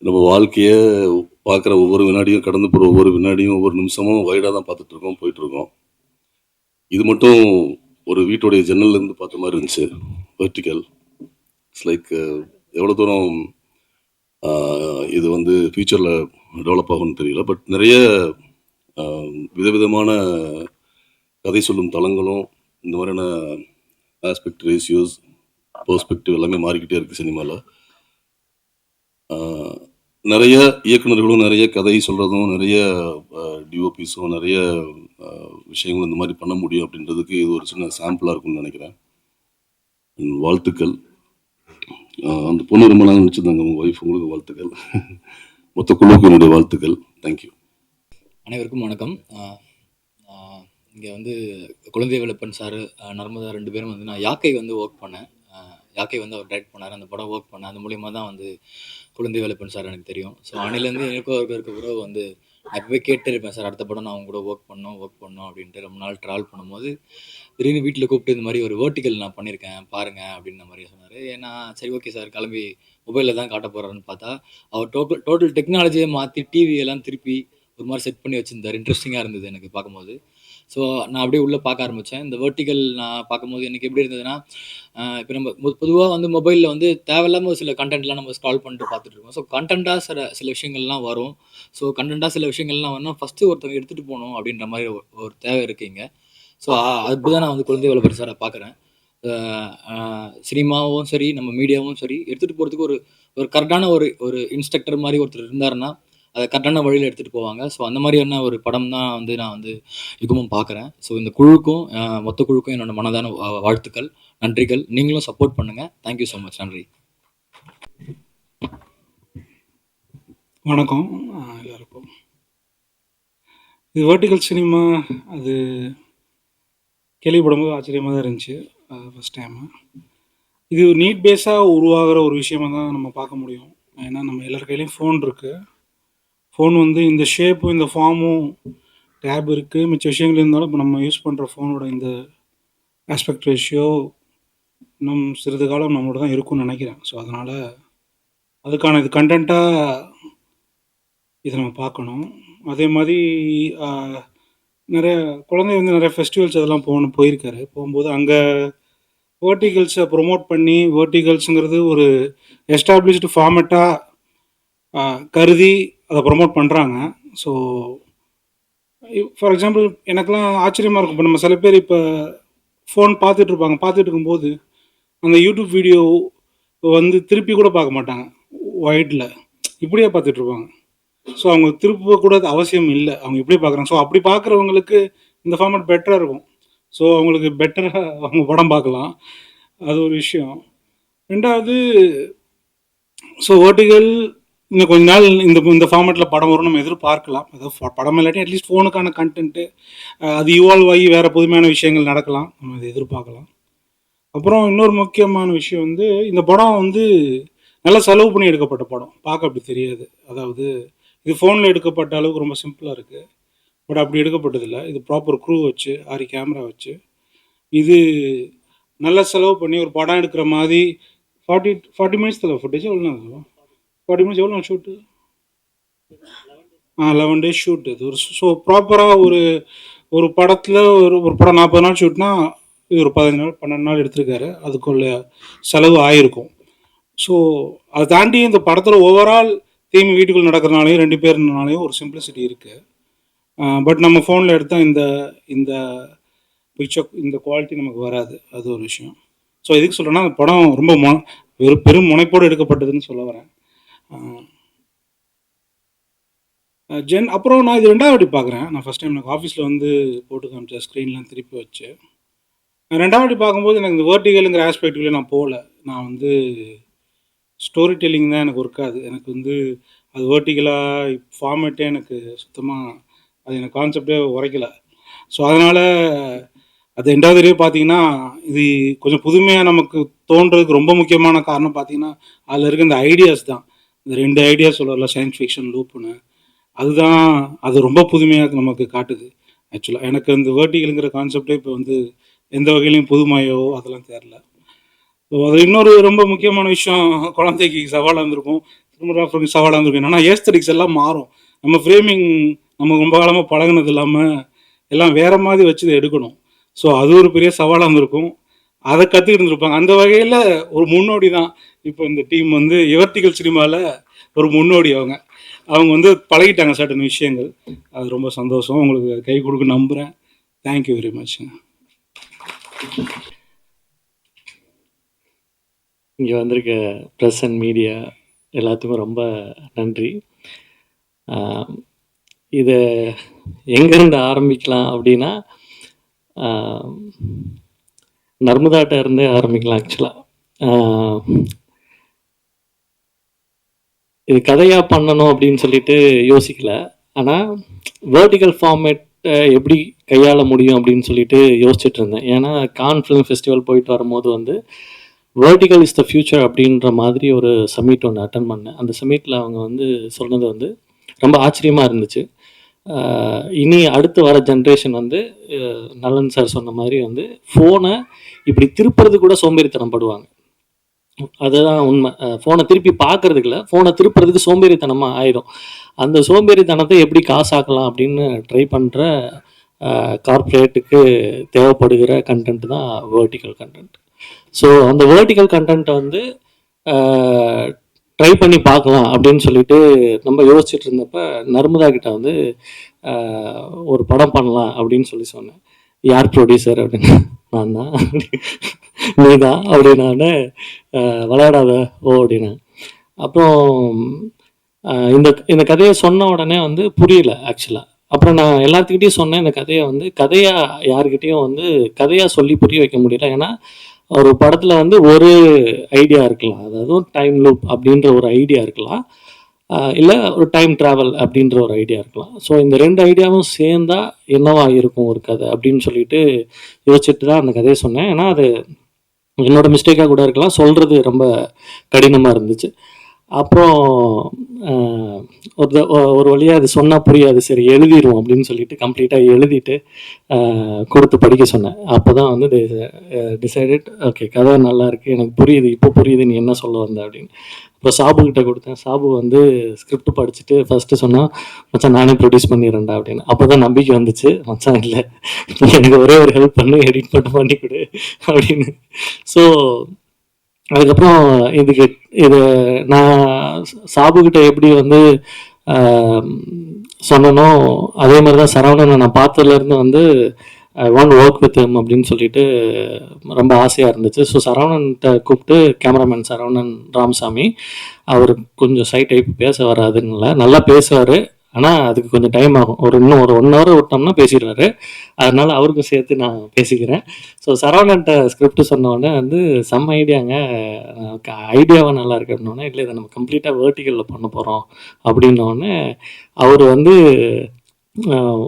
நம்ம வாழ்க்கையை பார்க்குற ஒவ்வொரு வினாடியும், கடந்து போகிற ஒவ்வொரு வினாடியும், ஒவ்வொரு நிமிஷமும் வைடாக தான் பார்த்துட்ருக்கோம், போயிட்டுருக்கோம். இது மட்டும் ஒரு வீட்டுடைய ஜன்னல்லேருந்து பார்த்த மாதிரி இருந்துச்சு. வெர்டிக்கல் இட்ஸ் லைக் எவ்வளோ தூரம் இது வந்து ஃப்யூச்சரில் டெவலப் ஆகும்னு தெரியல. பட் நிறைய விதவிதமான கதை சொல்லும் தளங்களும் இந்த மாதிரியான ஆஸ்பெக்ட் ரேஷியோஸ் பெர்ஸ்பெக்டிவ் எல்லாமே மாறிக்கிட்டே இருக்குது சினிமாவில். நிறைய இயக்குநர்களும் நிறைய கதை சொல்கிறதும் நிறைய டிஓபிஸும் நிறைய விஷயங்களும் இந்த மாதிரி பண்ண முடியும் அப்படின்றதுக்கு இது ஒரு சின்ன சாம்பிளாக இருக்கும்னு நினைக்கிறேன். வாழ்த்துக்கள். அந்த பொண்ணு ரொம்ப நாள் நினச்சிருந்தாங்க, உங்கள் ஒய்ஃப், உங்களுக்கு வாழ்த்துக்கள். மொத்த குழுவுக்கு என்னுடைய வாழ்த்துக்கள். தேங்க்யூ. அனைவருக்கும் வணக்கம். இங்கே வந்து குழந்தை வேலப்பன் சார், நர்மதா 2 பேரும் வந்து நான் யாக்கை வந்து ஒர்க் பண்ணேன். யாக்கை வந்து அவர் டைரக்ட் பண்ணார். அந்த படம் ஒர்க் பண்ணேன். அது மூலிமா தான் வந்து குழந்தை வேலப்பன் சார் எனக்கு தெரியும். ஸோ அன்னையிலேருந்து எனக்கும் அவருக்கு இருக்க கூட வந்து நான் எப்போவே கேட்டு இருப்பேன், சார் அடுத்த படம் நான் அவங்க கூட ஒர்க் பண்ணோம் அப்படின்ட்டு. ரொம்ப நாள் ட்ராவல் பண்ணும்போது திடீர்னு வீட்டில் கூப்பிட்டு இந்த மாதிரி ஒரு வெர்டிகல் நான் பண்ணியிருக்கேன் பாருங்கள் அப்படின்ற மாதிரி சொன்னார். ஏன்னா சரி ஓகே சார், கிளம்பி மொபைலில் தான் காட்ட போகிறாருன்னு பார்த்தா அவர் டோட்டல் டெக்னாலஜியை மாற்றி டிவியெல்லாம் திருப்பி ஒரு மாதிரி செட் பண்ணி வச்சுருந்தார். இன்ட்ரெஸ்டிங்காக இருந்தது எனக்கு பார்க்கும்போது. ஸோ நான் அப்படியே உள்ளே பார்க்க ஆரம்பித்தேன். இந்த வெர்டிகல் நான் பார்க்கும்போது எனக்கு எப்படி இருந்ததுன்னா, இப்போ நம்ம பொதுவாக வந்து மொபைலில் வந்து தேவையில்லாமல் சில கண்டென்ட்லாம் நம்ம ஸ்க்ரால் பண்ணிட்டு பார்த்துட்டு இருக்கோம். ஸோ கண்டென்ட்டாக சில விஷயங்கள்லாம் வரும். ஸோ கண்டென்ட்டாக சில விஷயங்கள்லாம் வரணும், ஃபஸ்ட்டு ஒருத்தவங்க எடுத்துகிட்டு போகணும் அப்படின்ற மாதிரி ஒரு தேவை இருக்குங்க. ஸோ அப்படி தான் நான் வந்து குழந்தை வேலப்பன் சாரை பார்க்குறேன். சினிமாவும் சரி, நம்ம மீடியாவும் சரி, எடுத்துகிட்டு போகிறதுக்கு ஒரு கரெக்டான ஒரு இன்ஸ்ட்ரக்டர் மாதிரி ஒருத்தர் இருந்தாருன்னா அதை கரெக்டான வழியில் எடுத்துகிட்டு போவாங்க. ஸோ அந்த மாதிரியான ஒரு படம் தான் வந்து நான் வந்து யுகமும் பார்க்குறேன். ஸோ இந்த குழுவுக்கும் மொத்த குழுக்கும் என்னோட மனதான வாழ்த்துக்கள், நன்றிகள். நீங்களும் சப்போர்ட் பண்ணுங்கள். Thank you so much. நன்றி. வணக்கம் எல்லாருக்கும். இது வெர்டிகல் சினிமா அது கேள்விப்படும்போது ஆச்சரியமாக தான் இருந்துச்சு. ஃபஸ்ட் டைமு இது நீட் பேஸாக உருவாகிற ஒரு விஷயமாக தான் நம்ம பார்க்க முடியும். ஏன்னா நம்ம எல்லார் கையிலையும் ஃபோன் இருக்குது. ஃபோன் வந்து இந்த ஷேப்பும் இந்த ஃபார்மும் டேப் இருக்குது, மிச்ச விஷயங்கள் இருந்தாலும் இப்போ நம்ம யூஸ் பண்ணுற ஃபோனோட இந்த ஆஸ்பெக்ட் ரேஷியோ இன்னும் சிறிது காலம் நம்மளோட தான் இருக்கும்னு நினைக்கிறேன். ஸோ அதனால் அதுக்கான இது கண்டென்ட்டாக இதை நம்ம பார்க்கணும். அதே மாதிரி நிறைய குழந்தை வந்து நிறைய ஃபெஸ்டிவல்ஸ் அதெல்லாம் போயிருக்காரு. போகும்போது அங்கே வெர்டிகல்ஸை ப்ரொமோட் பண்ணி, வெர்டிகல்ஸுங்கிறது ஒரு எஸ்டாப்ளிஷ்டு ஃபார்மேட்டாக கருதி அதை ப்ரொமோட் பண்ணுறாங்க. ஸோ ஃபார் எக்ஸாம்பிள் எனக்கெலாம் ஆச்சரியமாக இருக்கும். இப்போ நம்ம சில பேர் இப்போ ஃபோன் பார்த்துட்ருப்பாங்க, பார்த்துட்டு இருக்கும்போது அந்த யூடியூப் வீடியோ வந்து திருப்பி கூட பார்க்க மாட்டாங்க, ஒயிட்டில் இப்படியே பார்த்துட்ருப்பாங்க. ஸோ அவங்க திருப்ப கூட அவசியம் இல்லை, அவங்க இப்படியே பார்க்குறாங்க. ஸோ அப்படி பார்க்குறவங்களுக்கு இந்த ஃபார்மேட் பெட்டராக இருக்கும். ஸோ அவங்களுக்கு பெட்டராக அவங்க படம் பார்க்கலாம். அது ஒரு விஷயம். ரெண்டாவது, ஸோ வெர்டிகல் இன்னும் கொஞ்ச நாள் இந்த ஃபார்மேட்டில் படம் வரும் நம்ம எதிர்பார்க்கலாம். அதாவது படம் இல்லாட்டி அட்லீஸ்ட் ஃபோனுக்கான கண்டென்ட்டு அது இவால்வ் ஆகி வேறு புதுமையான விஷயங்கள் நடக்கலாம், நம்ம அதை எதிர்பார்க்கலாம். அப்புறம் இன்னொரு முக்கியமான விஷயம் வந்து இந்த படம் வந்து நல்லா செலவு பண்ணி எடுக்கப்பட்ட படம், பார்க்க அப்படி தெரியாது. அதாவது இது ஃபோனில் எடுக்கப்பட்ட அளவுக்கு ரொம்ப சிம்பிளாக இருக்குது, பட் அப்படி எடுக்கப்பட்டதில்லை. இது ப்ராப்பர் க்ரூ வச்சு 6 கேமரா வச்சு இது நல்லா செலவு பண்ணி ஒரு படம் எடுக்கிற மாதிரி 40 மினிட்ஸ் தான் ஃபுட்டேஜ். எவ்வளோ 40 மினிட்ஸ் எவ்வளோ ஷூட்டு? 11 days shoot. இது ஒரு ஸோ ப்ராப்பராக ஒரு படத்தில் ஒரு படம் 40 நாள் ஷூட்னா இது ஒரு 15 நாள் 12 நாள் எடுத்திருக்காரு. அதுக்குள்ள செலவு ஆகிருக்கும். ஸோ அதை தாண்டி இந்த படத்தில் ஓவரால் தீம் வீட்டுக்குள்ள நடக்கிறனாலையும் 2 பேர்னாலையும் ஒரு சிம்பிளிசிட்டி இருக்குது. பட் நம்ம ஃபோனில் எடுத்தால் இந்த பிக்சர் இந்த குவாலிட்டி நமக்கு வராது. அது ஒரு விஷயம். ஸோ எதுக்கு சொல்கிறேன்னா அந்த படம் ரொம்ப பெரும் முனைப்போடு எடுக்கப்பட்டதுன்னு சொல்ல வரேன். அப்புறம் நான் இது 2வது வாட்டி பார்க்குறேன். நான் ஃபஸ்ட் டைம் எனக்கு ஆஃபீஸில் வந்து போட்டு காமிச்சேன் ஸ்க்ரீன்லாம் திருப்பி வச்சு. 2வது வாட்டி பார்க்கும்போது எனக்கு இந்த வேர்ட்டிகலுங்கிற ஆஸ்பெக்டுக்குள்ளே நான் போகல. நான் வந்து ஸ்டோரி டெல்லிங் தான் எனக்கு ஒர்க் ஆகுது. எனக்கு வந்து அது வேர்ட்டிகலாக ஃபார்மேட்டே எனக்கு சுத்தமாக அது எனக்கு கான்செப்டே உரைக்கல. ஸோ அதனால் அது 2வது தடவை பார்த்தீங்கன்னா இது கொஞ்சம் புதுமையாக நமக்கு தோன்றதுக்கு ரொம்ப முக்கியமான காரணம் பார்த்தீங்கன்னா அதில் இருக்க இந்த ஐடியாஸ் தான். இந்த 2 ஐடியாஸ் சொல்லல, சயின்ஸ் ஃபிக்ஷன் லூப்புன்னு, அதுதான் அது ரொம்ப புதுமையாக நமக்கு காட்டுது. ஆக்சுவலாக எனக்கு இந்த வேர்ட்டிகலுங்கிற கான்செப்டே இப்போ வந்து எந்த வகையிலையும் புதுமையோ அதெல்லாம் தெரில. ஸோ அது இன்னொரு ரொம்ப முக்கியமான விஷயம் குழந்தைக்கு சவாலாக இருந்திருக்கும், சினிமாகிராஃபருக்கு சவாலாக இருந்திருக்கும். என்னன்னா ஏஸ்தட்டிக்ஸ் எல்லாம் மாறும். நம்ம ஃப்ரேமிங் நம்ம ரொம்ப காலமாக பழகினது இல்லாமல் எல்லாம் வேறு மாதிரி வச்சு இதை எடுக்கணும். ஸோ அது ஒரு பெரிய சவாலாக இருந்திருக்கும். அதை கற்றுக்கிட்டு இருந்திருப்பாங்க. அந்த வகையில் ஒரு முன்னோடி தான் இப்போ இந்த டீம் வந்து வெர்டிகல் சினிமாவில் ஒரு முன்னோடி. அவங்க வந்து பழகிட்டாங்க சர்டன் விஷயங்கள். அது ரொம்ப சந்தோஷம். உங்களுக்கு கை கொடுக்க நம்புகிறேன். Thank you very much. இங்கே வந்திருக்க ப்ரெஸ் அண்ட் மீடியா எல்லாத்துக்கும் ரொம்ப நன்றி. இதை எங்கேருந்து ஆரம்பிக்கலாம் அப்படின்னா நர்மதாட்ட இருந்தே ஆரம்பிக்கலாம். ஆக்சுவலாக இது கதையாக பண்ணணும் அப்படின்னு சொல்லிட்டு யோசிக்கல. ஆனால் வேர்டிகல் ஃபார்மேட்டை எப்படி கையாள முடியும் அப்படின்னு சொல்லிட்டு யோசிச்சுட்டு இருந்தேன். ஏன்னா கான் ஃபிலிம் ஃபெஸ்டிவல் போயிட்டு வரும்போது வந்து வேர்டிகல் இஸ் த ஃபியூச்சர் அப்படின்ற மாதிரி ஒரு சம்மிட் ஒன்று அட்டன் பண்ணேன். அந்த சம்மிட்டில் அவங்க வந்து சொன்னது வந்து ரொம்ப ஆச்சரியமாக இருந்துச்சு. இனி அடுத்து வர ஜென்ரேஷன் வந்து நலன் சார் சொன்ன மாதிரி வந்து ஃபோனை இப்படி திருப்புறது கூட சோம்பேறித்தனம் படுவாங்க. அதுதான் உண்மை. ஃபோனை திருப்பி பார்க்கறதுக்குல ஃபோனை திருப்புறதுக்கு சோம்பேறித்தனமாக ஆயிடும். அந்த சோம்பேறித்தனத்தை எப்படி காசாக்கலாம் அப்படின்னு ட்ரை பண்ணுற கார்ப்பரேட்டுக்கு தேவைப்படுகிற கண்டென்ட் தான் வேர்ட்டிக்கல் கண்டென்ட். ஸோ அந்த வேர்ட்டிக்கல் கண்டென்ட்டை வந்து ட்ரை பண்ணி பார்க்கலாம் அப்படின்னு சொல்லிட்டு நம்ம யோசிச்சுட்டு இருந்தப்ப நர்மதா கிட்ட வந்து ஒரு படம் பண்ணலாம் அப்படின்னு சொன்னேன். யார் ப்ரொடியூசர் அப்படின்னு. நான் தான். நீ தான் அப்படின்னானே. விளையாடாத ஓ அப்படின்னா. அப்புறம் இந்த கதையை சொன்ன உடனே வந்து புரியல ஆக்சுவலாக. அப்புறம் நான் எல்லாத்துக்கிட்டையும் சொன்னேன் இந்த கதையை வந்து கதையாக யாருக்கிட்டேயும் வந்து கதையாக சொல்லி புரிய வைக்க முடியல. ஏன்னா ஒரு படத்தில் வந்து ஒரு ஐடியா இருக்கலாம், அதாவது டைம் லூப் அப்படின்ற ஒரு ஐடியா இருக்கலாம், இல்லை ஒரு டைம் ட்ராவல் அப்படின்ற ஒரு ஐடியா இருக்கலாம். ஸோ இந்த 2 ஐடியாவும் சேர்ந்தா என்னவா இருக்கும் ஒரு கதை அப்படின்னு சொல்லிட்டு யோசிச்சுட்டு தான் அந்த கதையை சொன்னேன். ஏன்னா அது என்னோட மிஸ்டேக்காக கூட இருக்கலாம், சொல்கிறது ரொம்ப கடினமாக இருந்துச்சு. அப்புறம் ஒரு வழியாக அது சொன்னால் புரியாது, சரி எழுதிடுவோம் அப்படின்னு சொல்லிட்டு கம்ப்ளீட்டாக எழுதிட்டு கொடுத்து படிக்க சொன்னேன். அப்போ தான் வந்து டிசைடட், ஓகே கதை நல்லா இருக்குது, எனக்கு புரியுது, இப்போ புரியுது நீ என்ன சொல்ல வந்த அப்படின்னு. இப்போ சாபுக்கிட்ட கொடுத்தேன். சாபு வந்து ஸ்கிரிப்ட் படிச்சுட்டு ஃபஸ்ட்டு சொன்னால் மச்சான் நானே ப்ரொடியூஸ் பண்ணிடுறேன்டா அப்படின்னு. அப்போ தான் நம்பிக்கை வந்துச்சு, மச்சான் இல்லை எனக்கு ஒரே ஒரு ஹெல்ப் பண்ணி எடிட் பண்ணி கொடு அப்படின்னு. ஸோ அதுக்கப்புறம் இது நான் சாபுக்கிட்ட எப்படி வந்து சொன்னனோ அதே மாதிரி தான் சரவணனை நான் பார்த்ததுலேருந்து வந்து I want work with him அப்படின்னு சொல்லிட்டு ரொம்ப ஆசையாக இருந்துச்சு. ஸோ சரவணன்கிட்ட கூப்பிட்டு, கேமராமேன் சரவணன் ராமசாமி, அவர் கொஞ்சம் சை டைப் பேச வராதுன்னு நல்லா பேசுவார், ஆனால் அதுக்கு கொஞ்சம் டைம் ஆகும். இன்னும் ஒரு 1 ஹவர் விட்டோம்னா பேசிடுவார். அதனால அவருக்கும் சேர்த்து நான் பேசிக்கிறேன். ஸோ சரவணன்ட்ட ஸ்கிரிப்ட் சொன்ன உடனே வந்து செம்ம ஐடியாங்க, ஐடியாவாக நல்லா இருக்குன்னொடனே, இல்லை இதை நம்ம கம்ப்ளீட்டாக வேர்ட்டிக்கலில் பண்ண போகிறோம் அப்படின்னோடனே அவர் வந்து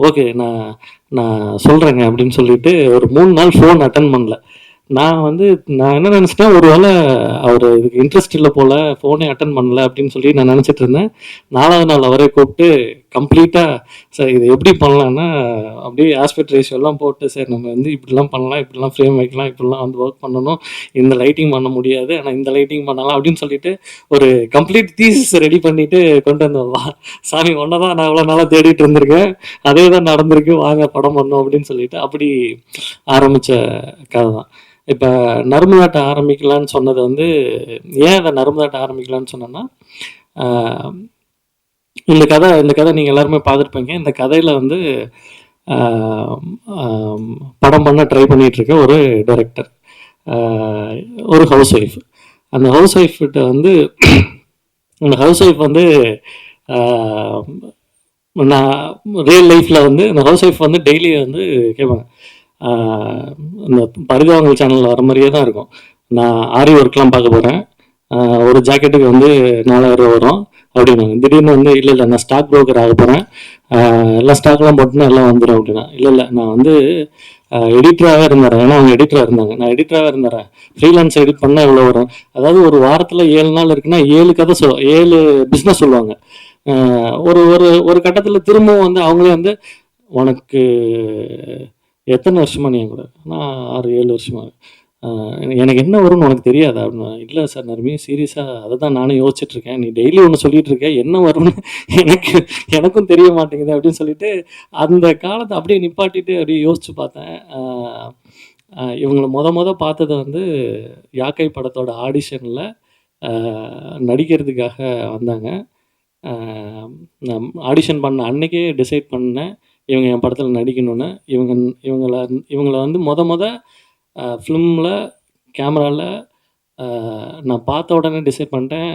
ஓகே நான் நான் சொல்கிறேங்க அப்படின்னு சொல்லிட்டு ஒரு 3 நாள் ஃபோன் அட்டன் பண்ணல. நான் என்ன நினச்சிட்டேன், ஒரு வேளை அவர் இதுக்கு இன்ட்ரெஸ்ட் இல்லை போல், ஃபோனே அட்டன் பண்ணல அப்படின்னு சொல்லி நான் நினச்சிட்டு இருந்தேன். 4வது நாள் அவரே கூப்பிட்டு கம்ப்ளீட்டாக, சார் இது எப்படி பண்ணலான்னா, அப்படியே ஆஸ்பெக்ட் ரேஷியோலாம் போட்டு, சார் நம்ம வந்து இப்படிலாம் பண்ணலாம், இப்படிலாம் ஃப்ரேம் வைக்கலாம், இப்படிலாம் வந்து ஒர்க் பண்ணணும், இந்த லைட்டிங் பண்ண முடியாது, ஆனால் இந்த லைட்டிங் பண்ணலாம் அப்படின்னு சொல்லிட்டு ஒரு கம்ப்ளீட் தீசிஸ் ரெடி பண்ணிட்டு கொண்டு வந்தோம். சாமி ஒன்றை தான் நான் இவ்வளோ நாளாக தேடிட்டு இருந்திருக்கேன், அதே தான் நடந்திருக்கு, வாங்க படம் பண்ணோம் அப்படின்னு சொல்லிட்டு அப்படி ஆரம்பித்த கதை தான். இப்போ நர்மதாட்ட ஆரம்பிக்கலான்னு சொன்னது வந்து, ஏன் அதை நர்மதாட்ட ஆரம்பிக்கலான்னு சொன்னேன்னா, இந்த கதை நீங்கள் எல்லாருமே பார்த்துருப்பீங்க. இந்த கதையில் வந்து படம் பண்ண ட்ரை பண்ணிகிட்ருக்க ஒரு டைரக்டர், ஒரு ஹவுஸ் ஒய்ஃப். அந்த ஹவுஸ் ஒய்ஃப்கிட்ட வந்து அந்த ஹவுஸ் ஒய்ஃப் வந்து நான் ரியல் லைஃப்பில் வந்து அந்த ஹவுஸ் ஒய்ஃப் வந்து டெய்லி வந்து கேட்பாங்க, இந்த பரிதாபங்கள் சேனலில் வர மாதிரியே தான் இருக்கும். நான் ஆரி ஒர்க்லாம் பார்க்க போகிறேன், ஒரு ஜாக்கெட்டுக்கு வந்து 4000 ரூபா வரும் அப்படின்னா, திடீர்னு வந்து இல்லை நான் ஸ்டாக் ப்ரோக்கர் ஆக போகிறேன், எல்லாம் ஸ்டாக்லாம் போட்டுன்னா எல்லாம் வந்துடும் அப்படின்னா, இல்லை நான் வந்து எடிட்டராகவே இருந்தேன். ஏன்னா அவங்க எடிட்டராக இருந்தாங்க, நான் எடிட்டராகவே இருந்தேன், ஃப்ரீலான்ஸ் எடிட் பண்ணால் எவ்வளோ வரும், அதாவது ஒரு வாரத்தில் 7 நாள் இருக்குன்னா 7 கதை 7 பிஸ்னஸ் சொல்லுவாங்க. ஒரு ஒரு ஒரு கட்டத்தில் திரும்பவும் வந்து அவங்களே வந்து, உனக்கு எத்தனை வருஷமா நீ கூட, நான் 6-7 வருஷமா, எனக்கு என்ன வரும்னு உனக்கு தெரியாது அப்படின்னா, இல்லை சார் நர்மி சீரியஸாக அதை தான் நானும் யோசிச்சுட்ருக்கேன், நீ டெய்லி ஒன்று சொல்லிட்டு இருக்க, என்ன வரும்னு எனக்கும் தெரிய மாட்டேங்குது அப்படின்னு சொல்லிட்டு அந்த காலத்தை அப்படியே நிப்பாட்டிட்டு அப்படியே யோசிச்சு பார்த்தேன். இவங்களை மொத பார்த்தது வந்து யாக்கை படத்தோட ஆடிஷனில் நடிக்கிறதுக்காக வந்தாங்க. நான் ஆடிஷன் பண்ண அன்னைக்கே டிசைட் பண்ணேன், இவங்க என் படத்தில் நடிக்கணும்னு. இவங்கள வந்து மொத ஃபிலிமில் கேமராவில் நான் பார்த்த உடனே டிசைட் பண்ணிட்டேன்.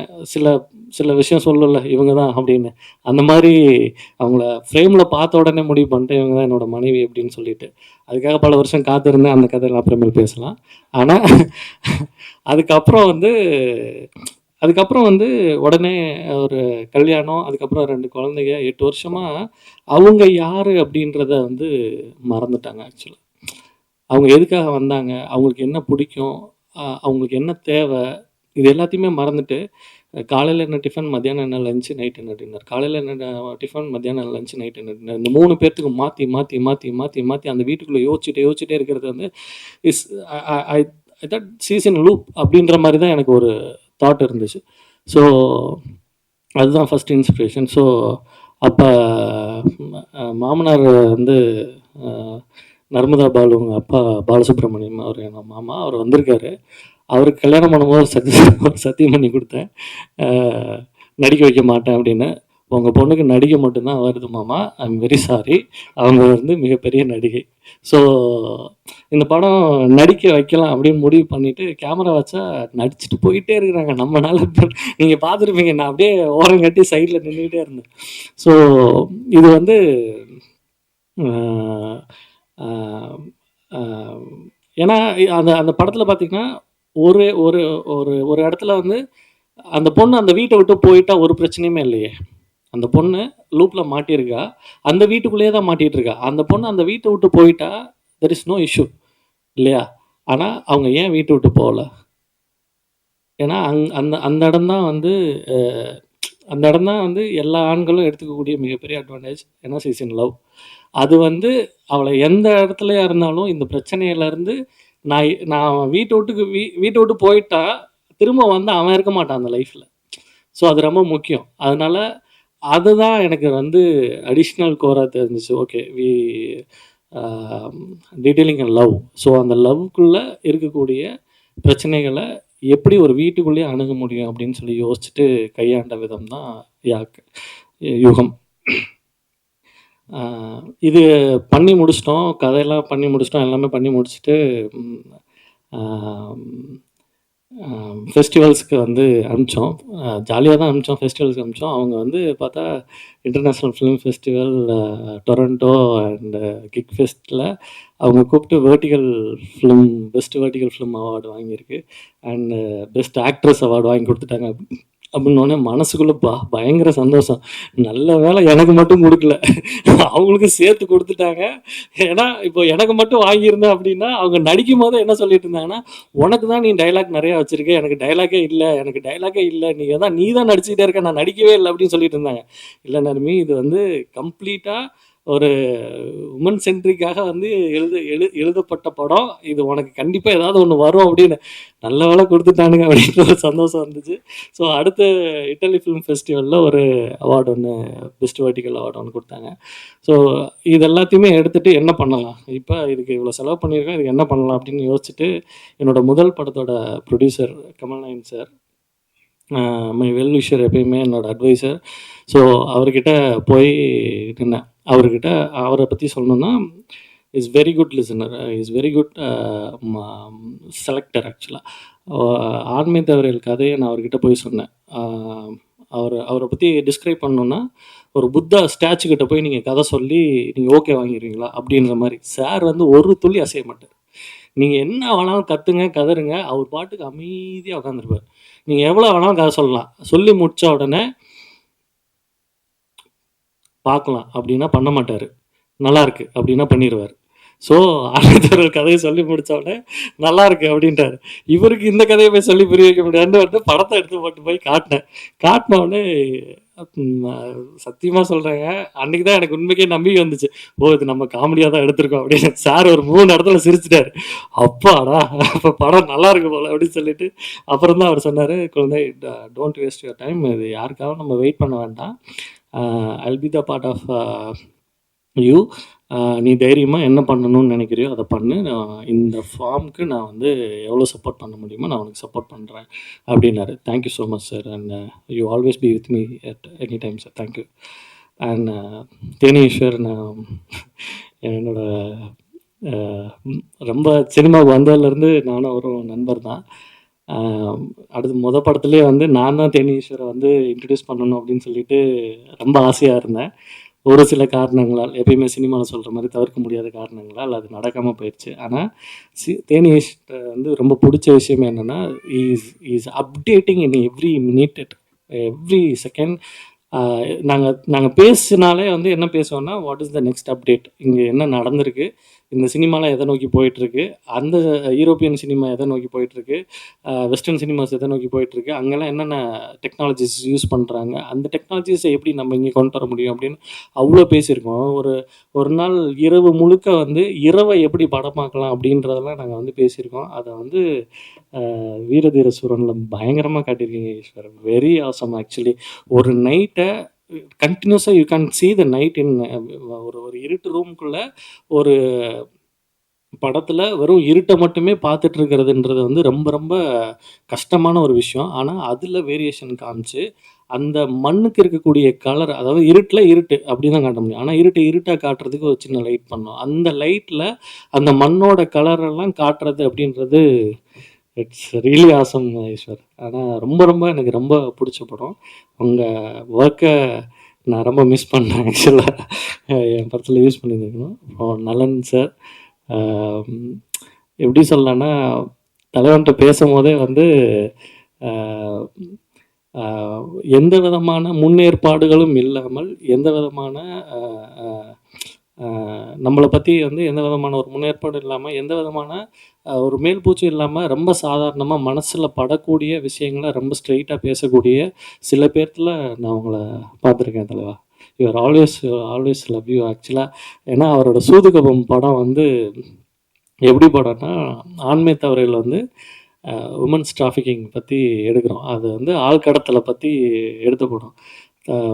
சில விஷயம் சொல்லல இவங்க தான் அப்படின்னு, அந்த மாதிரி அவங்கள ஃப்ரேமில் பார்த்த உடனே முடிவு பண்ணிட்டேன், இவங்க தான் என்னோடய மனைவி அப்படின்னு சொல்லிட்டு. அதுக்காக பல வருஷம் காத்திருந்தேன், அந்த கதையெல்லாம் அப்புறமேல் பேசலாம். ஆனால் அதுக்கப்புறம் வந்து உடனே ஒரு கல்யாணம், அதுக்கப்புறம் 2 குழந்தைங்க, 8 வருஷமாக அவங்க யார் அப்படின்றத வந்து மறந்துட்டாங்க. ஆக்சுவலாக அவங்க எதுக்காக வந்தாங்க, அவங்களுக்கு என்ன பிடிக்கும், அவங்களுக்கு என்ன தேவை, இது எல்லாத்தையுமே மறந்துட்டு, காலையில் என்ன டிஃபன், மத்தியானம் என்ன லஞ்சு, நைட் என்ன டின்னர், காலையில் என்ன டிஃபன், மத்தியானம் லஞ்சு, நைட் என்ன டின்னர், இந்த 3 பேர்த்துக்கு மாற்றி மாற்றி மாற்றி மாற்றி மாற்றி அந்த வீட்டுக்குள்ளே யோசிச்சுட்டே இருக்கிறது வந்து is I that season loop அப்படின்ற மாதிரி தான் எனக்கு ஒரு தாட் இருந்துச்சு. ஸோ அதுதான் ஃபஸ்ட் இன்ஸ்பிரேஷன். ஸோ அப்போ மாமனார் வந்து நர்மதா பாலு, உங்கள் அப்பா பாலசுப்ரமணியம், அவர் எங்கள் மாமா, அவர் வந்திருக்காரு. அவருக்கு கல்யாணம் பண்ணும்போது சத்தியம் பண்ணி கொடுத்தேன், நடிக்க வைக்க மாட்டேன் அப்படின்னு. உங்கள் பொண்ணுக்கு நடிக்க மட்டும்தான் வருது மாமா, ஐ எம் வெரி சாரி, அவங்க வந்து மிகப்பெரிய நடிகை. ஸோ இந்த படம் நடிக்க வைக்கலாம் அப்படின்னு முடிவு பண்ணிவிட்டு கேமரா வச்சா நடிச்சுட்டு போயிட்டே இருக்கிறாங்க. நம்மளால நீங்கள் பார்த்துருப்பீங்க, நான் அப்படியே ஓரம் கட்டி சைடில் நின்றுக்கிட்டே இருந்தேன். ஸோ இது வந்து ஏன்னா அந்த படத்தில் பார்த்தீங்கன்னா ஒரு ஒரு ஒரு ஒரு இடத்துல வந்து அந்த பொண்ணு அந்த வீட்டை விட்டு போயிட்டா ஒரு பிரச்சனையுமே இல்லையே. அந்த பொண்ணு லூப்பில் மாட்டியிருக்கா, அந்த வீட்டுக்குள்ளேயே தான் மாட்டிகிட்டு இருக்கா. அந்த பொண்ணு அந்த வீட்டை விட்டு போயிட்டா தெர் இஸ் நோ இஷ்யூ இல்லையா. ஆனால் அவங்க ஏன் வீட்டை விட்டு போகல, ஏன்னா அந்த இடம் தான் வந்து அந்த இடம் தான் வந்து எல்லா ஆண்களும் எடுத்துக்கக்கூடிய மிகப்பெரிய அட்வான்டேஜ். ஏன்னா சீசன் லவ், அது வந்து அவளை எந்த இடத்துலையா இருந்தாலும் இந்த பிரச்சனையிலேருந்து நான் வீட்டை விட்டு போயிட்டா திரும்ப வந்து அவன் இருக்க மாட்டான் அந்த லைஃப்பில். ஸோ அது ரொம்ப முக்கியம். அதனால் அதுதான் எனக்கு வந்து அடிஷ்னல் கோராக தெரிஞ்சிச்சு. Okay, detailing and love. So அந்த லவ்க்குள்ளே இருக்கக்கூடிய பிரச்சனைகளை எப்படி ஒரு வீட்டுக்குள்ளேயே அணுக முடியும் அப்படின்னு சொல்லி யோசிச்சுட்டு கையாண்ட விதம் தான் யுகம். இது பண்ணி முடிச்சிட்டோம், கதையெல்லாம் பண்ணி முடிச்சிட்டோம், எல்லாமே பண்ணி முடிச்சுட்டு ஃபெஸ்டிவல்ஸ்க்கு வந்து அனுப்பிச்சோம். ஜாலியாக தான் அனுப்பிச்சோம். ஃபெஸ்டிவல்ஸ்க்கு அனுப்பிச்சோம். அவங்க வந்து பார்த்தா international film festival Toronto and கிக் ஃபெஸ்ட்டில் அவங்க கூப்பிட்டு vertical film best vertical film award வாங்கியிருக்கு. அண்டு பெஸ்ட் ஆக்ட்ரஸ் அவார்டு வாங்கி கொடுத்துட்டாங்க. அப்படின்னோடனே மனசுக்குள்ளே பயங்கர சந்தோஷம். நல்ல வேளை எனக்கு மட்டும் கொடுக்கல, அவங்களுக்கும் சேர்த்து கொடுத்துட்டாங்க. ஏன்னா இப்போ எனக்கு மட்டும் வாங்கியிருந்தேன் அப்படின்னா அவங்க நடிக்கும் போது என்ன சொல்லிட்டு இருந்தாங்கன்னா, உனக்கு தான் நீ டைலாக் நிறையா வச்சிருக்க, எனக்கு டைலாக்கே இல்லை, நீ தான் நடிச்சுக்கிட்டே இருக்க, நான் நடிக்கவே இல்லை அப்படின்னு சொல்லிட்டு இருந்தாங்க. இல்லை நர்மி, இது வந்து கம்ப்ளீட்டாக ஒரு உமன் சென்ட்ரிக்காக வந்து எழுதப்பட்ட படம். இது உனக்கு கண்டிப்பாக ஏதாவது ஒன்று வரும் அப்படின்னு. நல்ல வேலை கொடுத்துட்டானுங்க அப்படின்ற ஒரு சந்தோஷம் இருந்துச்சு. ஸோ அடுத்த இட்டலி ஃபிலிம் ஃபெஸ்டிவலில் ஒரு அவார்டு ஒன்று பெஸ்ட் வெர்டிகல் அவார்டு ஒன்று கொடுத்தாங்க. ஸோ இது எல்லாத்தையுமே எடுத்துகிட்டு என்ன பண்ணலாம், இப்போ இதுக்கு இவ்வளோ செலவு பண்ணியிருக்கேன், இதுக்கு என்ன பண்ணலாம் அப்படின்னு யோசிச்சுட்டு என்னோடய முதல் படத்தோட producer Kamalnayan sir, my well wisher, எப்பயுமே என்னோடய அட்வைசர். ஸோ அவர்கிட்ட போய் நின்னேன். அவரை பற்றி சொல்லணுன்னா, is very good listener, is very good selector. ஆக்சுவலாக ஆண்மை தவறியல் கதையை நான் அவர்கிட்ட போய் சொன்னேன். அவரை பற்றி டிஸ்கிரைப் பண்ணணுன்னா, ஒரு புத்தா ஸ்டாச்சு கிட்ட போய் நீங்கள் கதை சொல்லி நீங்கள் ஓகே வாங்கிடுவீங்களா அப்படின்ற மாதிரி. சார் வந்து ஒரு துளி அசைய மாட்டார். நீங்கள் என்ன வேணாலும் கற்றுங்க, கதறுங்க, அவர் பாட்டுக்கு அமைதியாக உட்காந்துருப்பார். நீங்கள் எவ்வளோ வேணாலும் கதை சொல்லலாம். சொல்லி முடித்த உடனே பார்க்கலாம் அப்படின்னா பண்ண மாட்டார், நல்லா இருக்கு அப்படின்னா பண்ணிடுவார். ஸோ அடுத்த கதையை சொல்லி முடித்த உடனே நல்லா இருக்கு அப்படின்ட்டார். இவருக்கு இந்த கதையை போய் சொல்லி புரிய வைக்க முடியாதுன்னு வந்து படத்தை எடுத்து போட்டு போய் காட்டின உடனே சத்தியமாக சொல்கிறேங்க, அன்றைக்கி தான் எனக்கு உண்மைக்கே நம்பிக்கை வந்துச்சு. இது நம்ம காமெடியாக தான் எடுத்திருக்கோம் அப்படின்னு. சார் ஒரு 3 இடத்துல சிரிச்சிட்டாரு. அப்பாடா, அப்போ படம் நல்லா இருக்கு போல அப்படின்னு சொல்லிட்டு அப்புறம் தான் அவர் சொன்னார், குழந்தை டோன்ட் வேஸ்ட் யுவர் டைம், இது யாருக்காகவும் நம்ம வெயிட் பண்ண வேண்டாம், I'll be the part of you, நீ தைரியமாக என்ன பண்ணணும்னு நினைக்கிறியோ அதை பண்ணு, இந்த ஃபார்முக்கு நான் வந்து எவ்வளோ சப்போர்ட் பண்ண முடியுமோ நான் உனக்கு சப்போர்ட் பண்ணுறேன் அப்படின்னாரு. Thank you so much sir, and you always be with me at any time sir. Thank you. And Theneeswar, நான் என்னோட ரொம்ப சினிமாவுக்கு வந்ததுலேருந்து நானும் அவரும் நண்பர் தான். அடுத்து படத்துலேயே வந்து நான் தான் தேனீஸ்வரை வந்து இன்ட்ரடியூஸ் பண்ணணும் அப்படின்னு சொல்லிட்டு ரொம்ப ஆசையாக இருந்தேன். ஒரு சில காரணங்களால், எப்பயுமே சினிமாவில் சொல்கிற மாதிரி தவிர்க்க முடியாத காரணங்களால் அது நடக்காமல் போயிடுச்சு. ஆனால் தேனீஷ் வந்து ரொம்ப பிடிச்ச விஷயம் என்னென்னா, is updating in every minute, every second. நாங்கள் பேசினாலே வந்து என்ன பேசுவோன்னா, what is the next update, இங்கே என்ன நடந்திருக்கு, இந்த சினிமாலாம் எதை நோக்கி போயிட்டுருக்கு, அந்த யூரோப்பியன் சினிமா எதை நோக்கி போயிட்டுருக்கு, வெஸ்டர்ன் சினிமாஸ் எதை நோக்கி போயிட்டுருக்கு, அங்கெல்லாம் என்னென்ன டெக்னாலஜிஸ் யூஸ் பண்ணுறாங்க, அந்த டெக்னாலஜிஸை எப்படி நம்ம இங்கே கொண்டு வர முடியும் அப்படின்னு அவ்வளோ பேசியிருக்கோம். ஒரு நாள் இரவு முழுக்க வந்து இரவை எப்படி படமாக்கலாம் அப்படின்றதெல்லாம் நாங்கள் வந்து பேசியிருக்கோம். அதை வந்து வீரதீர சூரனில் பயங்கரமாக காட்டியிருக்கீங்க ஈஸ்வர். Very awesome actually. ஒரு நைட்டை கண்டினியூஸாக you can see the night in ஒரு இருட்டு ரூம்குள்ளே ஒரு படத்தில் வெறும் இருட்டை மட்டுமே பார்த்துட்டு இருக்கிறதுன்றது வந்து ரொம்ப ரொம்ப கஷ்டமான ஒரு விஷயம். ஆனால் அதில் வேரியேஷன் காமிச்சு அந்த மண்ணுக்கு இருக்கக்கூடிய கலர், அதாவது இருட்டு அப்படி தான் காட்ட முடியும். ஆனால் இருட்டாக காட்டுறதுக்கு ஒரு சின்ன லைட் பண்ணோம். அந்த லைட்டில் அந்த மண்ணோட கலரெல்லாம் காட்டுறது அப்படின்றது இட்ஸ் ரியலி ஆசம் ஈஸ்வர். ஆனால் ரொம்ப ரொம்ப எனக்கு ரொம்ப பிடிச்ச படம். உங்கள் ஒர்க்கை நான் ரொம்ப மிஸ் பண்ணுறேன். ஆக்சுவலாக என் படத்தில் யூஸ் பண்ணியிருந்துருக்கணும். அப்புறம் நலன் சார், எப்படி சொல்லலான்னா, தலைவன்கிட்ட பேசும்போதே வந்து எந்த விதமான முன்னேற்பாடுகளும் இல்லாமல், எந்த விதமான நம்மளை பற்றி வந்து எந்த விதமான ஒரு முன்னேற்பாடும் இல்லாமல், எந்த விதமான ஒரு மேல்பூச்சு இல்லாமல், ரொம்ப சாதாரணமாக மனசில் படக்கூடிய விஷயங்களை ரொம்ப ஸ்ட்ரெயிட்டாக பேசக்கூடிய சில பேர்த்தில் நான் உங்களை பார்த்துருக்கேன் தலைவா. யூஆர் ஆல்வேஸ் லவ் யூ ஆக்சுவலாக. ஏன்னா அவரோட சூதுகபம் படம் வந்து எப்படி படம்னா, ஆண்மை தவறையில் வந்து உமன்ஸ் டிராஃபிக்கிங் பற்றி எடுக்கிறோம். அது வந்து ஆழ்கடத்தலை பற்றி எடுத்த படம்.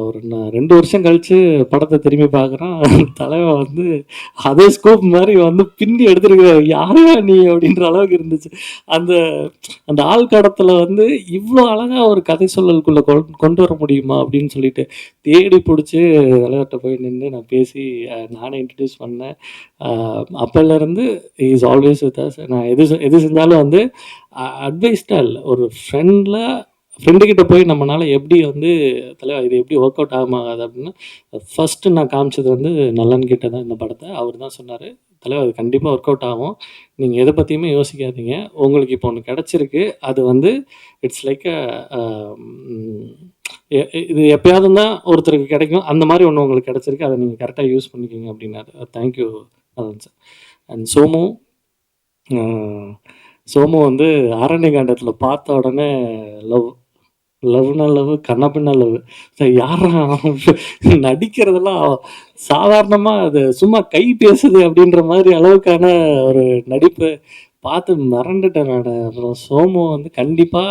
ஒரு நான் 2 வருஷம் கழிச்சு படத்த திரும்பி பார்க்குறேன். தலைவன் வந்து அதே ஸ்கோப் மாரி வந்து பின்னி எடுத்திருக்காரு. "யாருய்யா நீ?" அப்படின்ற அளவுக்கு இருந்துச்சு. அந்த அந்த ஆள்கடத்தல வந்து இவ்ளோ அழகா ஒரு கதை சொல்லலுக்குள்ள கொண்டு வர முடியுமா? அப்படின்னு சொல்லிட்டு தேடி புடிச்சு தலைவர்ட்ட போய் நின்னு நான் பேசி நானே இன்ட்ரோடியூஸ் பண்ணேன். அ அப்பலேருந்து he is always with us. நான் எது செஞ்சாலும் வந்து அட்வைஸ்டா இல்ல. ஒரு ஃப்ரெண்டு கிட்ட போய் நம்மனால எப்படி வந்து தலைவா இது எப்படி ஒர்க் அவுட் ஆகுமா ஆகாது அப்படின்னு ஃபர்ஸ்ட்டு நான் காமிச்சது வந்து நல்லன் கிட்ட தான் இந்த படத்த. அவர் தான் சொன்னாரு, "தலைவா இது கண்டிப்பா ஒர்க் அவுட் ஆகும். நீங்க எத பத்தியுமே யோசிக்காதீங்க. உங்களுக்கு இப்போ ஒண்ணு கிடைச்சிருக்கு. அது வந்து இட்ஸ் லைக் அ ம் எ இது எப்பயாவது தான் ஒருத்தருக்கு கிடைக்கும். அந்த மாரி ஒண்ணு உங்களுக்கு கிடைச்சிருக்கு. அத நீங்க கரெக்ட்டா யூஸ் பண்ணிக்கங்க" அப்படின்னாரு. Thank you Nallan sir. And அ சோமு வந்து ஆரண்யகாண்டத்தில பார்த்த உடனே லவ். லவ்னா லவ், கன்னா பின்னா லவ். யார்றா அவன் நடிக்கிறதெல்லாம் சாதாரணமா அது சும்மா கை பேசுது அப்படின்ற மாதிரி அளவுக்கான ஒரு நடிப்பு. பார்த்து மிரண்டுட்டேன் நானு. அப்புறம் சோமு வந்து கண்டிப்பா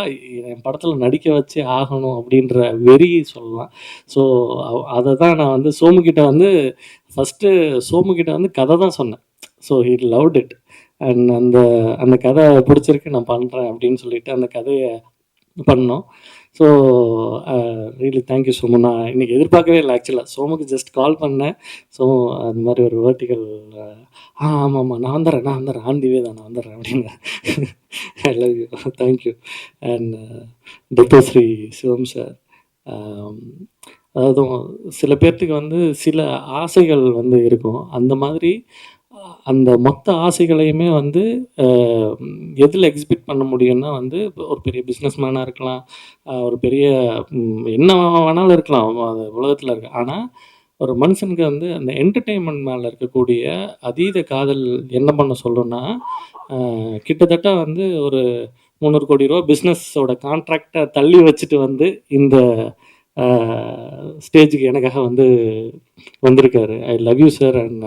என் படத்துல நடிக்க வச்சே ஆகணும் அப்படின்ற வெறி சொல்லலாம். ஸோ அத தான் நான் வந்து சோமு கிட்ட வந்து ஃபர்ஸ்ட்டு சோமு கிட்ட வந்து கதை தான் சொன்னேன். So he loved it. And அந்த அந்த கதை பிடிச்சிருக்கு நான் பண்றேன் அப்படின்னு சொல்லிட்டு அந்த கதைய பண்ணோம். So really thank you Somu. நான் இன்னைக்கு எதிர்பார்க்கவே இல்ல ஆக்சுவலா. சோமுக்கு ஜஸ்ட் கால் பண்ணேன். ஸோ அந்த மாரி ஒரு வெர்டிகல் ஆமாமா. நான் வந்துடுறேன். ஆன் தி வே தான் நான் வந்துடுறேன் அப்படின்னேன். I love you. Thank you. And doctor Sivam sir. அதாவது சில பேர்த்துக்கு வந்து சில ஆசைகள் வந்து இருக்கும். அந்த மாதிரி அந்த மொத்த ஆசைகளையுமே வந்து அ எதில எக்ஸிக்யூட் பண்ண முடியும்னா வந்து ஒரு பெரிய பிசினஸ் மேனா இருக்கலாம். ஒரு பெரிய என்ன வேணாலும் இருக்கலாம். அது உலகத்தில இருக்கு. ஆனா, ஒரு மனுஷனுக்கு வந்து அந்த என்டர்டெயின்மென்ட் மேல இருக்கக்கூடிய அதீத காதல் என்ன பண்ண சொல்லும்னா, அ கிட்டத்தட்ட வந்து ஒரு ரூ. 300,00,00,000 பிசினஸோட கான்ட்ராக்ட்ட தள்ளி வச்சுட்டு வந்து இந்த அ ஸ்டேஜ்க்கு எனக்காக வந்து வந்திருக்காரு. I love you sir. And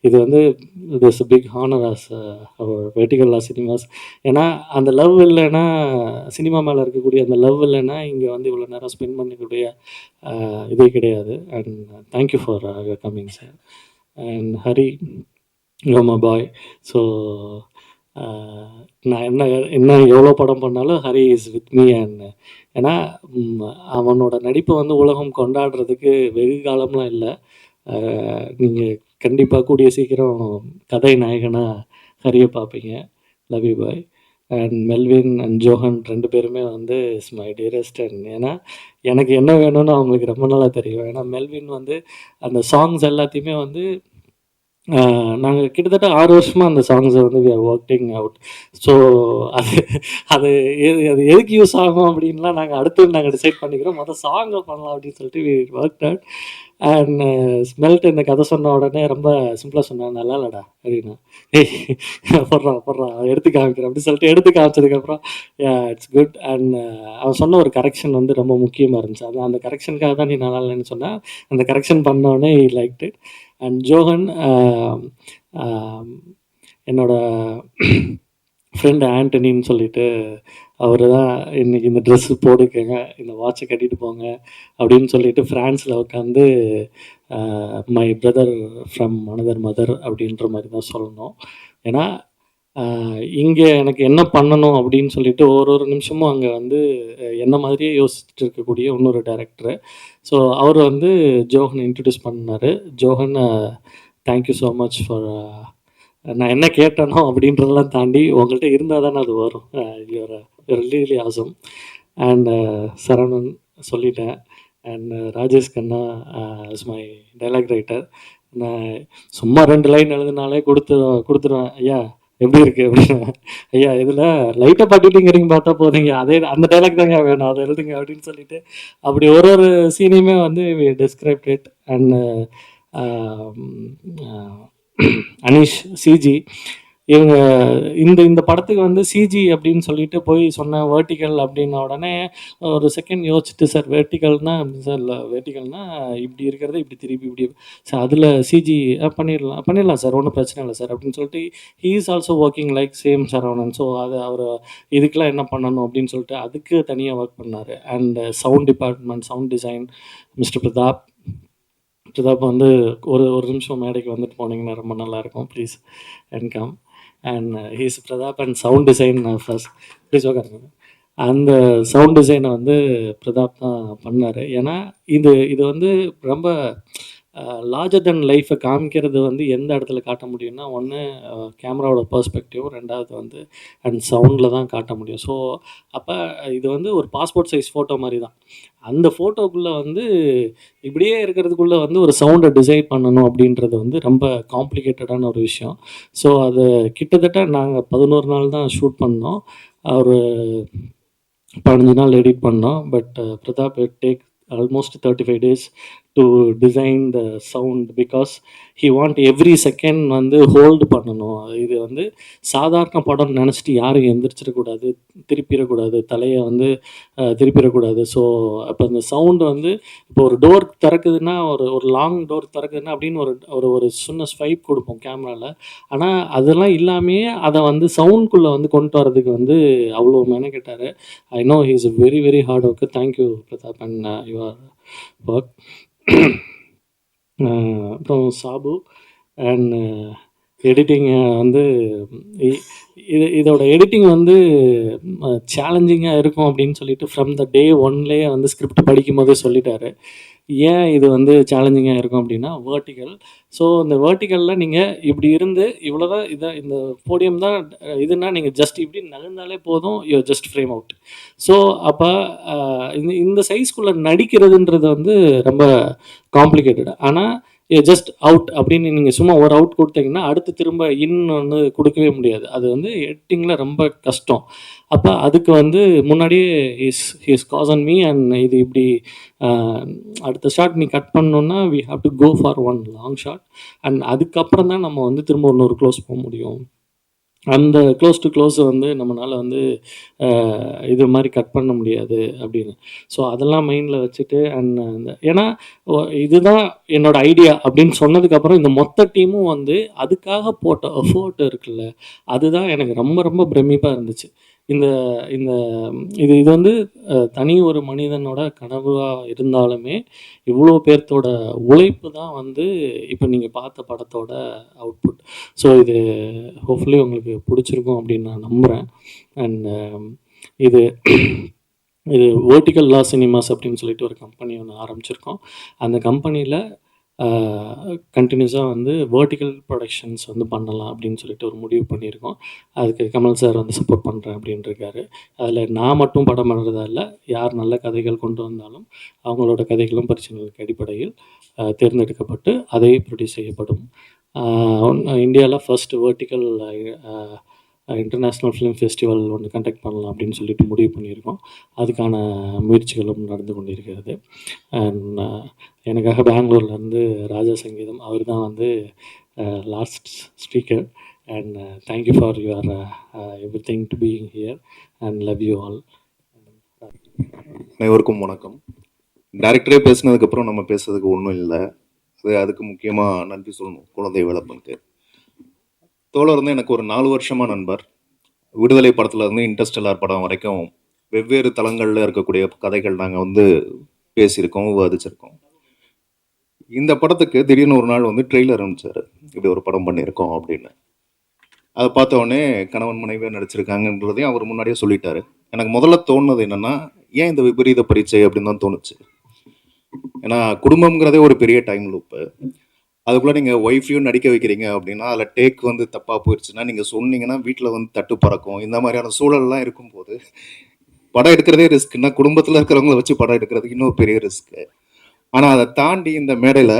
இது வந்து this big honour as our vertical லா சினிமாஸ். ஏன்னா, அந்த லவ் இல்லைன்னா சினிமா மேல இருக்கக்கூடிய அந்த லவ் இல்லைன்னா, இங்க வந்து இவ்வளோ நேரம் ஸ்பெண்ட் பண்ணக்கூடிய இதே கிடையாது. And thank you for your coming sir. And Hari, you are my boy. So நான் என்ன என்ன எவ்வளோ படம் பண்ணாலும் Hari is with me. And ஏன்னா அவனோட நடிப்பை வந்து உலகம் கொண்டாடுறதுக்கு வெகு காலம்லாம் இல்லை. நீங்கள் கண்டிப்பாக கூடிய சீக்கிரம் கதை நாயகனா ஹரிய பார்ப்பீங்க. Love you bye. And Melvin and Johann 2 பேருமே வந்து இஸ் மை டியரஸ்ட். அண்ட் ஏன்னா எனக்கு என்ன வேணும்னு அவங்களுக்கு ரொம்ப நாளாக தெரியும். ஏன்னா மெல்வின் வந்து அந்த சாங்ஸ் எல்லாத்தையுமே வந்து நாங்க கிட்டத்தட்ட 6 வருஷமா அந்த சாங்ஸ வந்து we are working out. So அது அது அது எதுக்கு யூஸ் ஆகும் அப்படின்லாம் நாங்க டிசைட் பண்ணிக்கிறோம். மொத சாங்க பண்ணலாம் அப்படின்னு சொல்லிட்டு வி வொர்க்ட் அவுட். அண்ட் ஸ்மெல்ட் இந்த கதை சொன்ன உடனே ரொம்ப சிம்பிளா சொன்னான், "நல்லா இல்லடா" அப்படின்னா. "ஏய் போட்றா எடுத்து காமிக்கிறேன்" அப்படின்னு சொல்லிட்டு எடுத்து காமிச்சதுக்கப்புறம் இட்ஸ் குட். அண்ட் அவன் சொன்ன ஒரு கரெக்ஷன் வந்து ரொம்ப முக்கியமா இருந்துச்சு. அதான் அந்த கரெக்ஷனுக்காக தான் நீ நல்லா இல்லைன்னு சொன்னா. அந்த கரெக்ஷன் பண்ண உடனே he liked it. And Johann என்னோட ஃப்ரெண்ட் ஆண்டனின்னு சொல்லிட்டு அவரு தான் இன்னைக்கு இந்த ட்ரெஸ் போட்டுக்கங்க, இந்த வாட்சை கட்டிட்டு போங்க அப்படின்னு சொல்லிட்டு ஃப்ரான்ஸில் உட்காந்து my brother from another mother அப்படின்ற மாதிரி தான் சொல்லணும். ஏன்னா இங்கே எனக்கு என்ன பண்ணணும் அப்படின்னு சொல்லிட்டு ஒரு நிமிஷமும் அங்கே வந்து என்ன மாதிரியே யோசிச்சுட்டு இருக்கக்கூடிய இன்னொரு டைரக்டரு. ஸோ அவர் வந்து ஜோஹனை இன்ட்ரடியூஸ் பண்ணார். Johann, thank you so much for நான் என்ன கேட்டேனோ அப்படின்றதெல்லாம் தாண்டி உங்கள்கிட்ட இருந்தால் தானே அது வரும். You are really awesome. And Saravanan சொல்லிட்டேன். And Rajesh Kanna is my dialogue writer. நான் சும்மா 2 லைன் எழுதினாலே கொடுத்துருவேன். ஐயா எப்படி இருக்கு அப்படின்னு. ஐயா இதில் லைட்டாக பாட்டிட்டிங்கிறீங்க பார்த்தா போதுங்க, அதே அந்த டைலாக் தாங்க வேணும், அதை எழுதுங்க அப்படின்னு சொல்லிட்டு அப்படி ஒரு சீனையுமே வந்து டிஸ்கிரைப்ட் இட். அண்ட் அனீஷ் சிஜி இவங்க இந்த இந்த படத்துக்கு வந்து சிஜி அப்படின்னு சொல்லிட்டு போய் சொன்னேன் வெர்டிகல் அப்படின்ன உடனே ஒரு செகண்ட் யோசிச்சுட்டு, சார் வெர்டிகல்னா சார் இல்லை வெர்டிகல்னா இப்படி இருக்கிறத இப்படி திருப்பி இப்படி சார் அதில் சிஜி பண்ணிடலாம் சார், ஒன்றும் பிரச்சனை இல்லை சார் அப்படின்னு சொல்லிட்டு he is also working like same Saravanan. So அது அவர் இதுக்கெலாம் என்ன பண்ணணும் அப்படின்னு சொல்லிட்டு அதுக்கு தனியாக ஒர்க் பண்ணார். And sound department, sound design mister Pratap. Pratap வந்து ஒரு ஒரு நிமிஷம் மேடைக்கு வந்துட்டு போனீங்கன்னா ரொம்ப நல்லாயிருக்கும், please and come. And he's Pratap and sound design first please உட்காருங்க. அந்த சவுண்ட் டிசைனை வந்து பிரதாப் தான் பண்ணார். ஏன்னா இது வந்து ரொம்ப லார்ஜர் தென் லைஃப்பை காமிக்கிறது வந்து எந்த இடத்துல காட்ட முடியும்னா, ஒன்று கேமராவோட பெர்ஸ்பெக்டிவ், ரெண்டாவது வந்து அண்ட் சவுண்டில் தான் காட்ட முடியும். ஸோ அப்போ இது வந்து ஒரு பாஸ்போர்ட் சைஸ் ஃபோட்டோ மாதிரி தான். அந்த ஃபோட்டோக்குள்ளே வந்து இப்படியே இருக்கிறதுக்குள்ளே வந்து ஒரு சவுண்டை டிசைட் பண்ணணும் அப்படின்றது வந்து ரொம்ப காம்ப்ளிகேட்டடான ஒரு விஷயம். ஸோ அது கிட்டத்தட்ட நாங்கள் 11 நாள் தான் ஷூட் பண்ணோம். ஒரு 15 நாள் எடிட் பண்ணோம். But Pratap take almost 35 days to design the sound because he want every second வந்து ஹோல்டு பண்ணணும். இது வந்து சாதாரண படம்னு நினச்சிட்டு யாரும் எந்திரிச்சிடக்கூடாது, திருப்பிடக்கூடாது, தலையை வந்து திருப்பிடக்கூடாது. ஸோ அப்போ அந்த சவுண்டு வந்து இப்போ ஒரு டோர் திறக்குதுன்னா, ஒரு ஒரு லாங் டோர் திறக்குதுன்னா அப்படின்னு ஒரு ஒரு ஒரு சின்ன ஸ்வைப் கொடுப்போம் கேமராவில். ஆனால் அதெல்லாம் இல்லாமையே அதை வந்து சவுண்ட்குள்ளே வந்து கொண்டு வரதுக்கு வந்து அவ்வளோ மெனக்கெட்டார். I know he is very very hard work. Thank you Pratap and your work. அப்புறம் சாபு அண்ட் எடிட்டிங் வந்து இதோட எடிட்டிங் வந்து சேலஞ்சிங்காக இருக்கும் அப்படின்னு சொல்லிட்டு ஃப்ரம் த டே ஒன்லேயே வந்து ஸ்கிரிப்ட் படிக்கும் போதே சொல்லிட்டாரு. ஏன் இது வந்து சேலஞ்சிங்காக இருக்கும் அப்படின்னா வெர்டிகல். ஸோ இந்த வெர்டிகலில் நீங்கள் இப்படி இருந்து இவ்வளோ தான் இந்த போடியம் தான் இதுனா நீங்கள் ஜஸ்ட் இப்படி நகர்ந்தாலே போதும், you just frame out. So அப்போ இந்த சைஸ்குள்ளே நடிக்கிறதுன்றது வந்து ரொம்ப காம்ப்ளிகேட்டட். ஆனால் ஜஸ்ட் அவுட் அப்படின்னு நீங்கள் சும்மா ஒரு அவுட் கொடுத்தீங்கன்னா அடுத்து திரும்ப இன் வந்து கொடுக்கவே முடியாது. அது வந்து எடிட்டிங்கில் ரொம்ப கஷ்டம். அப்போ அதுக்கு வந்து முன்னாடியே he's cause on me and இது இப்படி அடுத்த ஷாட் நீ கட் பண்ணணுன்னா we have to go for one long shot and அதுக்கப்புறம் தான் நம்ம வந்து திரும்ப இன்னொரு க்ளோஸ் போக முடியும். அந்த க்ளோஸ் டு க்ளோஸை வந்து நம்மளால் வந்து இது மாதிரி கட் பண்ண முடியாது அப்படின்னு. ஸோ அதெல்லாம் மைண்டில் வச்சுட்டு அண்ட் ஏன்னா இதுதான் என்னோட ஐடியா அப்படின்னு சொன்னதுக்கப்புறம் இந்த மொத்த டீமும் வந்து அதுக்காக போட்ட எஃபோர்ட் இருக்குல்ல, அதுதான் எனக்கு ரொம்ப ரொம்ப பிரமிப்பாக இருந்துச்சு. இந்த இந்த இது இது வந்து தனி ஒரு மனிதனோட கனவாக இருந்தாலுமே இவ்வளோ பேர்த்தோட உழைப்பு தான் வந்து இப்போ நீங்கள் பார்த்த படத்தோட அவுட்புட். ஸோ இது ஹோப்ஃபுல்லி உங்களுக்கு பிடிச்சிருக்கும் அப்படின்னு நான் நம்புகிறேன். அண்ட் இது இது வெர்டிகல் லா சினிமாஸ் அப்படின்னு சொல்லிட்டு ஒரு கம்பெனி ஒன்று ஆரம்பிச்சிருக்கோம். அந்த கம்பெனியில் கண்டினியூஸாக வந்து வெர்டிகல் ப்ரொடக்ஷன்ஸ் வந்து பண்ணலாம் அப்படின்னு சொல்லிட்டு ஒரு முடிவு பண்ணியிருக்கோம். அதுக்கு கமல் சார் வந்து சப்போர்ட் பண்ணுறேன் அப்படின்னு இருக்காரு. அதில் நான் மட்டும் படம் பண்ணுறதா இல்லை, யார் நல்ல கதைகள் கொண்டு வந்தாலும் அவங்களோட கதைகளும் பரிசீலனைக்கு அடிப்படையில் தேர்ந்தெடுக்கப்பட்டு அதை ப்ரொடியூஸ் செய்யப்படும். இந்தியாவில் first vertical international film festival ஒன்று கண்டக்ட் பண்ணலாம் அப்படின்னு சொல்லிட்டு முடிவு பண்ணியிருக்கோம். அதுக்கான முயற்சிகளும் நடந்து கொண்டிருக்கிறது. அண்ட் எனக்காக பெங்களூர்லேருந்து ராஜா சங்கீதம் அவர் தான் வந்து last speaker. And thank you for your every thing to being here and love you all. அனைவருக்கும் வணக்கம். டைரக்டரே பேசினதுக்கப்புறம் நம்ம பேசுறதுக்கு ஒன்றும் இல்லை. அதுக்கு முக்கியமாக நன்றி சொல்லணும் குழந்தை வேலப்பனுக்கு. தோழர் வந்து எனக்கு ஒரு 4 வருஷமாக நண்பர். விடுதலை படத்துலேருந்து இன்டர்ஸ்டெல்லார் படம் வரைக்கும் வெவ்வேறு தளங்களில் இருக்கக்கூடிய கதைகள் நாங்கள் வந்து பேசியிருக்கோம், விவாதிச்சிருக்கோம். இந்த படத்துக்கு திடீர்னு ஒரு நாள் வந்து ட்ரெய்லர் அனுப்பிச்சார், இப்படி ஒரு படம் பண்ணியிருக்கோம் அப்படின்னு. அதை பார்த்த உடனே கணவன் மனைவியாக நடிச்சிருக்காங்கன்றதையும் அவர் முன்னாடியே சொல்லிட்டாரு. எனக்கு முதல்ல தோணுனது என்னென்னா, ஏன் இந்த விபரீத பரீட்சை அப்படின்னு தான் தோணுச்சு. ஏன்னா குடும்பம்ங்கிறதே ஒரு பெரிய டைம் லூப்பு. அதுக்குள்ளே நீங்கள் ஒய்ஃபையும் நடிக்க வைக்கிறீங்க அப்படின்னா அதில் டேக் வந்து தப்பாக போயிடுச்சுன்னா நீங்கள் சொன்னீங்கன்னா வீட்டில் வந்து தட்டு பறக்கும். இந்த மாதிரியான சூழல்லாம் இருக்கும்போது படம் எடுக்கிறதே ரிஸ்க்குன்னா குடும்பத்தில் இருக்கிறவங்கள வச்சு படம் எடுக்கிறதுக்கு இன்னொரு பெரிய ரிஸ்க்கு. ஆனால் அதை தாண்டி இந்த மேடையில்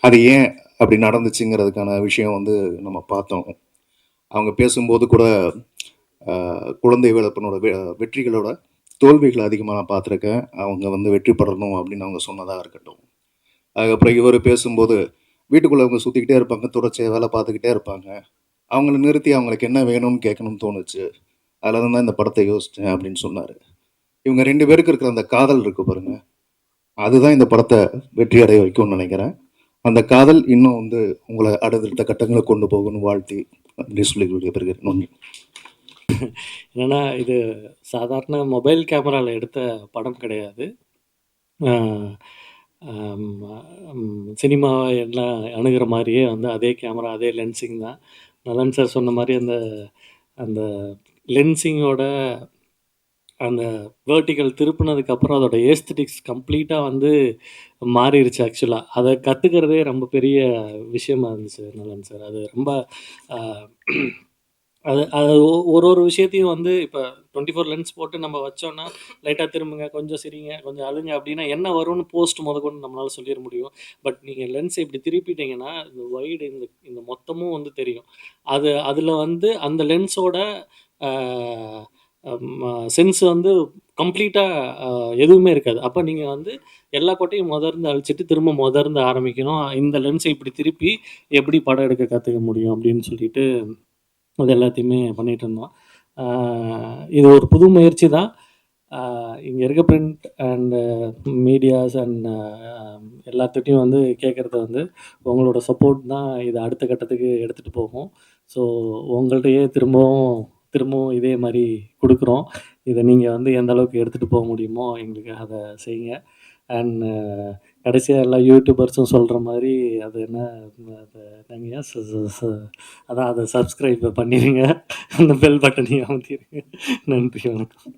அது ஏன் அப்படி நடந்துச்சுங்கிறதுக்கான விஷயம் வந்து நம்ம பார்த்தோம். அவங்க பேசும்போது கூட குழந்தை வேலப்பனோட வெற்றிகளோட தோல்விகளை அதிகமாக நான் பார்த்துருக்கேன். அவங்க வந்து வெற்றி பெறணும் அப்படின்னு அவங்க சொன்னதாக இருக்கட்டும். அதுக்கப்புறம் இவர் பேசும்போது வீட்டுக்குள்ளே அவங்க சுற்றிக்கிட்டே இருப்பாங்க, தொடர்ச்சியாக வேலை பார்த்துக்கிட்டே இருப்பாங்க. அவங்கள நிறுத்தி அவங்களுக்கு என்ன வேணும்னு கேட்கணும்னு தோணுச்சு. அதில் தான் இந்த படத்தை யோசித்தேன் அப்படின்னு சொன்னார். இவங்க 2 பேருக்கு இருக்கிற அந்த காதல் இருக்கு பாருங்க, அதுதான் இந்த படத்தை வெற்றி அடைய வைக்கும்னு நினைக்கிறேன். அந்த காதல் இன்னும் வந்து உங்களை அடுத்தடுத்த கட்டங்களுக்கு கொண்டு போகணும்னு வாழ்த்தி அப்படின்னு சொல்லி விடைபெறுகிறேன். நன்றி. என்னன்னா இது சாதாரண மொபைல் கேமராவில் எடுத்த படம் கிடையாது. சினிமாவை எல்லாம் அணுகிற மாதிரியே வந்து அதே கேமரா அதே லென்சிங் தான். நலன் சார் சொன்ன மாதிரி அந்த அந்த லென்சிங்கோட அந்த வேர்ட்டிக்கல் திருப்பினதுக்கப்புறம் அதோட ஏஸ்தட்டிக்ஸ் கம்ப்ளீட்டாக வந்து மாறிடுச்சு. ஆக்சுவலாக அதை கற்றுக்கிறதே ரொம்ப பெரிய விஷயமா இருந்துச்சு நலன் சார். அது ரொம்ப அது அது ஒரு விஷயத்தையும் வந்து இப்போ 24 லென்ஸ் போட்டு நம்ம வச்சோன்னா லைட்டாக திரும்புங்க, கொஞ்சம் சிரிங்க, கொஞ்சம் அழுங்க அப்படின்னா என்ன வரும்னு போஸ்ட் முதற்கொண்டு நம்மளால் சொல்லிட முடியும். பட் நீங்கள் லென்ஸை இப்படி திருப்பிட்டீங்கன்னா இந்த வைடு இந்த இந்த மொத்தமும் வந்து தெரியும். அதில் வந்து அந்த லென்ஸோட சென்ஸ் வந்து கம்ப்ளீட்டாக எதுவுமே இருக்காது. அப்போ நீங்கள் வந்து எல்லா கோட்டையும் முதர்ந்து அழிச்சிட்டு திரும்ப முதர்ந்து ஆரம்பிக்கணும். இந்த லென்ஸை இப்படி திருப்பி எப்படி படம் எடுக்க கற்றுக்க முடியும் அப்படின்னு சொல்லிட்டு அது எல்லாத்தையுமே பண்ணிகிட்டு இருந்தோம். இது ஒரு புது முயற்சி தான். இங்கே இருக்க பிரிண்ட் அண்டு மீடியாஸ் அண்ட் எல்லாத்துட்டையும் வந்து கேட்குறது வந்து உங்களோட சப்போர்ட் தான் இதை அடுத்த கட்டத்துக்கு எடுத்துகிட்டு போகும். ஸோ உங்கள்கிட்டயே திரும்பவும் இதே மாதிரி கொடுக்குறோம். இதை நீங்கள் வந்து எந்த அளவுக்கு எடுத்துகிட்டு போக முடியுமோ எங்களுக்கு அதை செய்யுங்க. அண்ட் கடைசியாக எல்லா யூடியூபர்ஸும் சொல்கிற மாதிரி அது என்ன அது என்னங்கய்யா அதான் அதை சப்ஸ்கிரைப் பண்ணிடுங்க, அந்த பெல் பட்டனையும் அமுத்திடுங்க. நன்றி, வணக்கம்.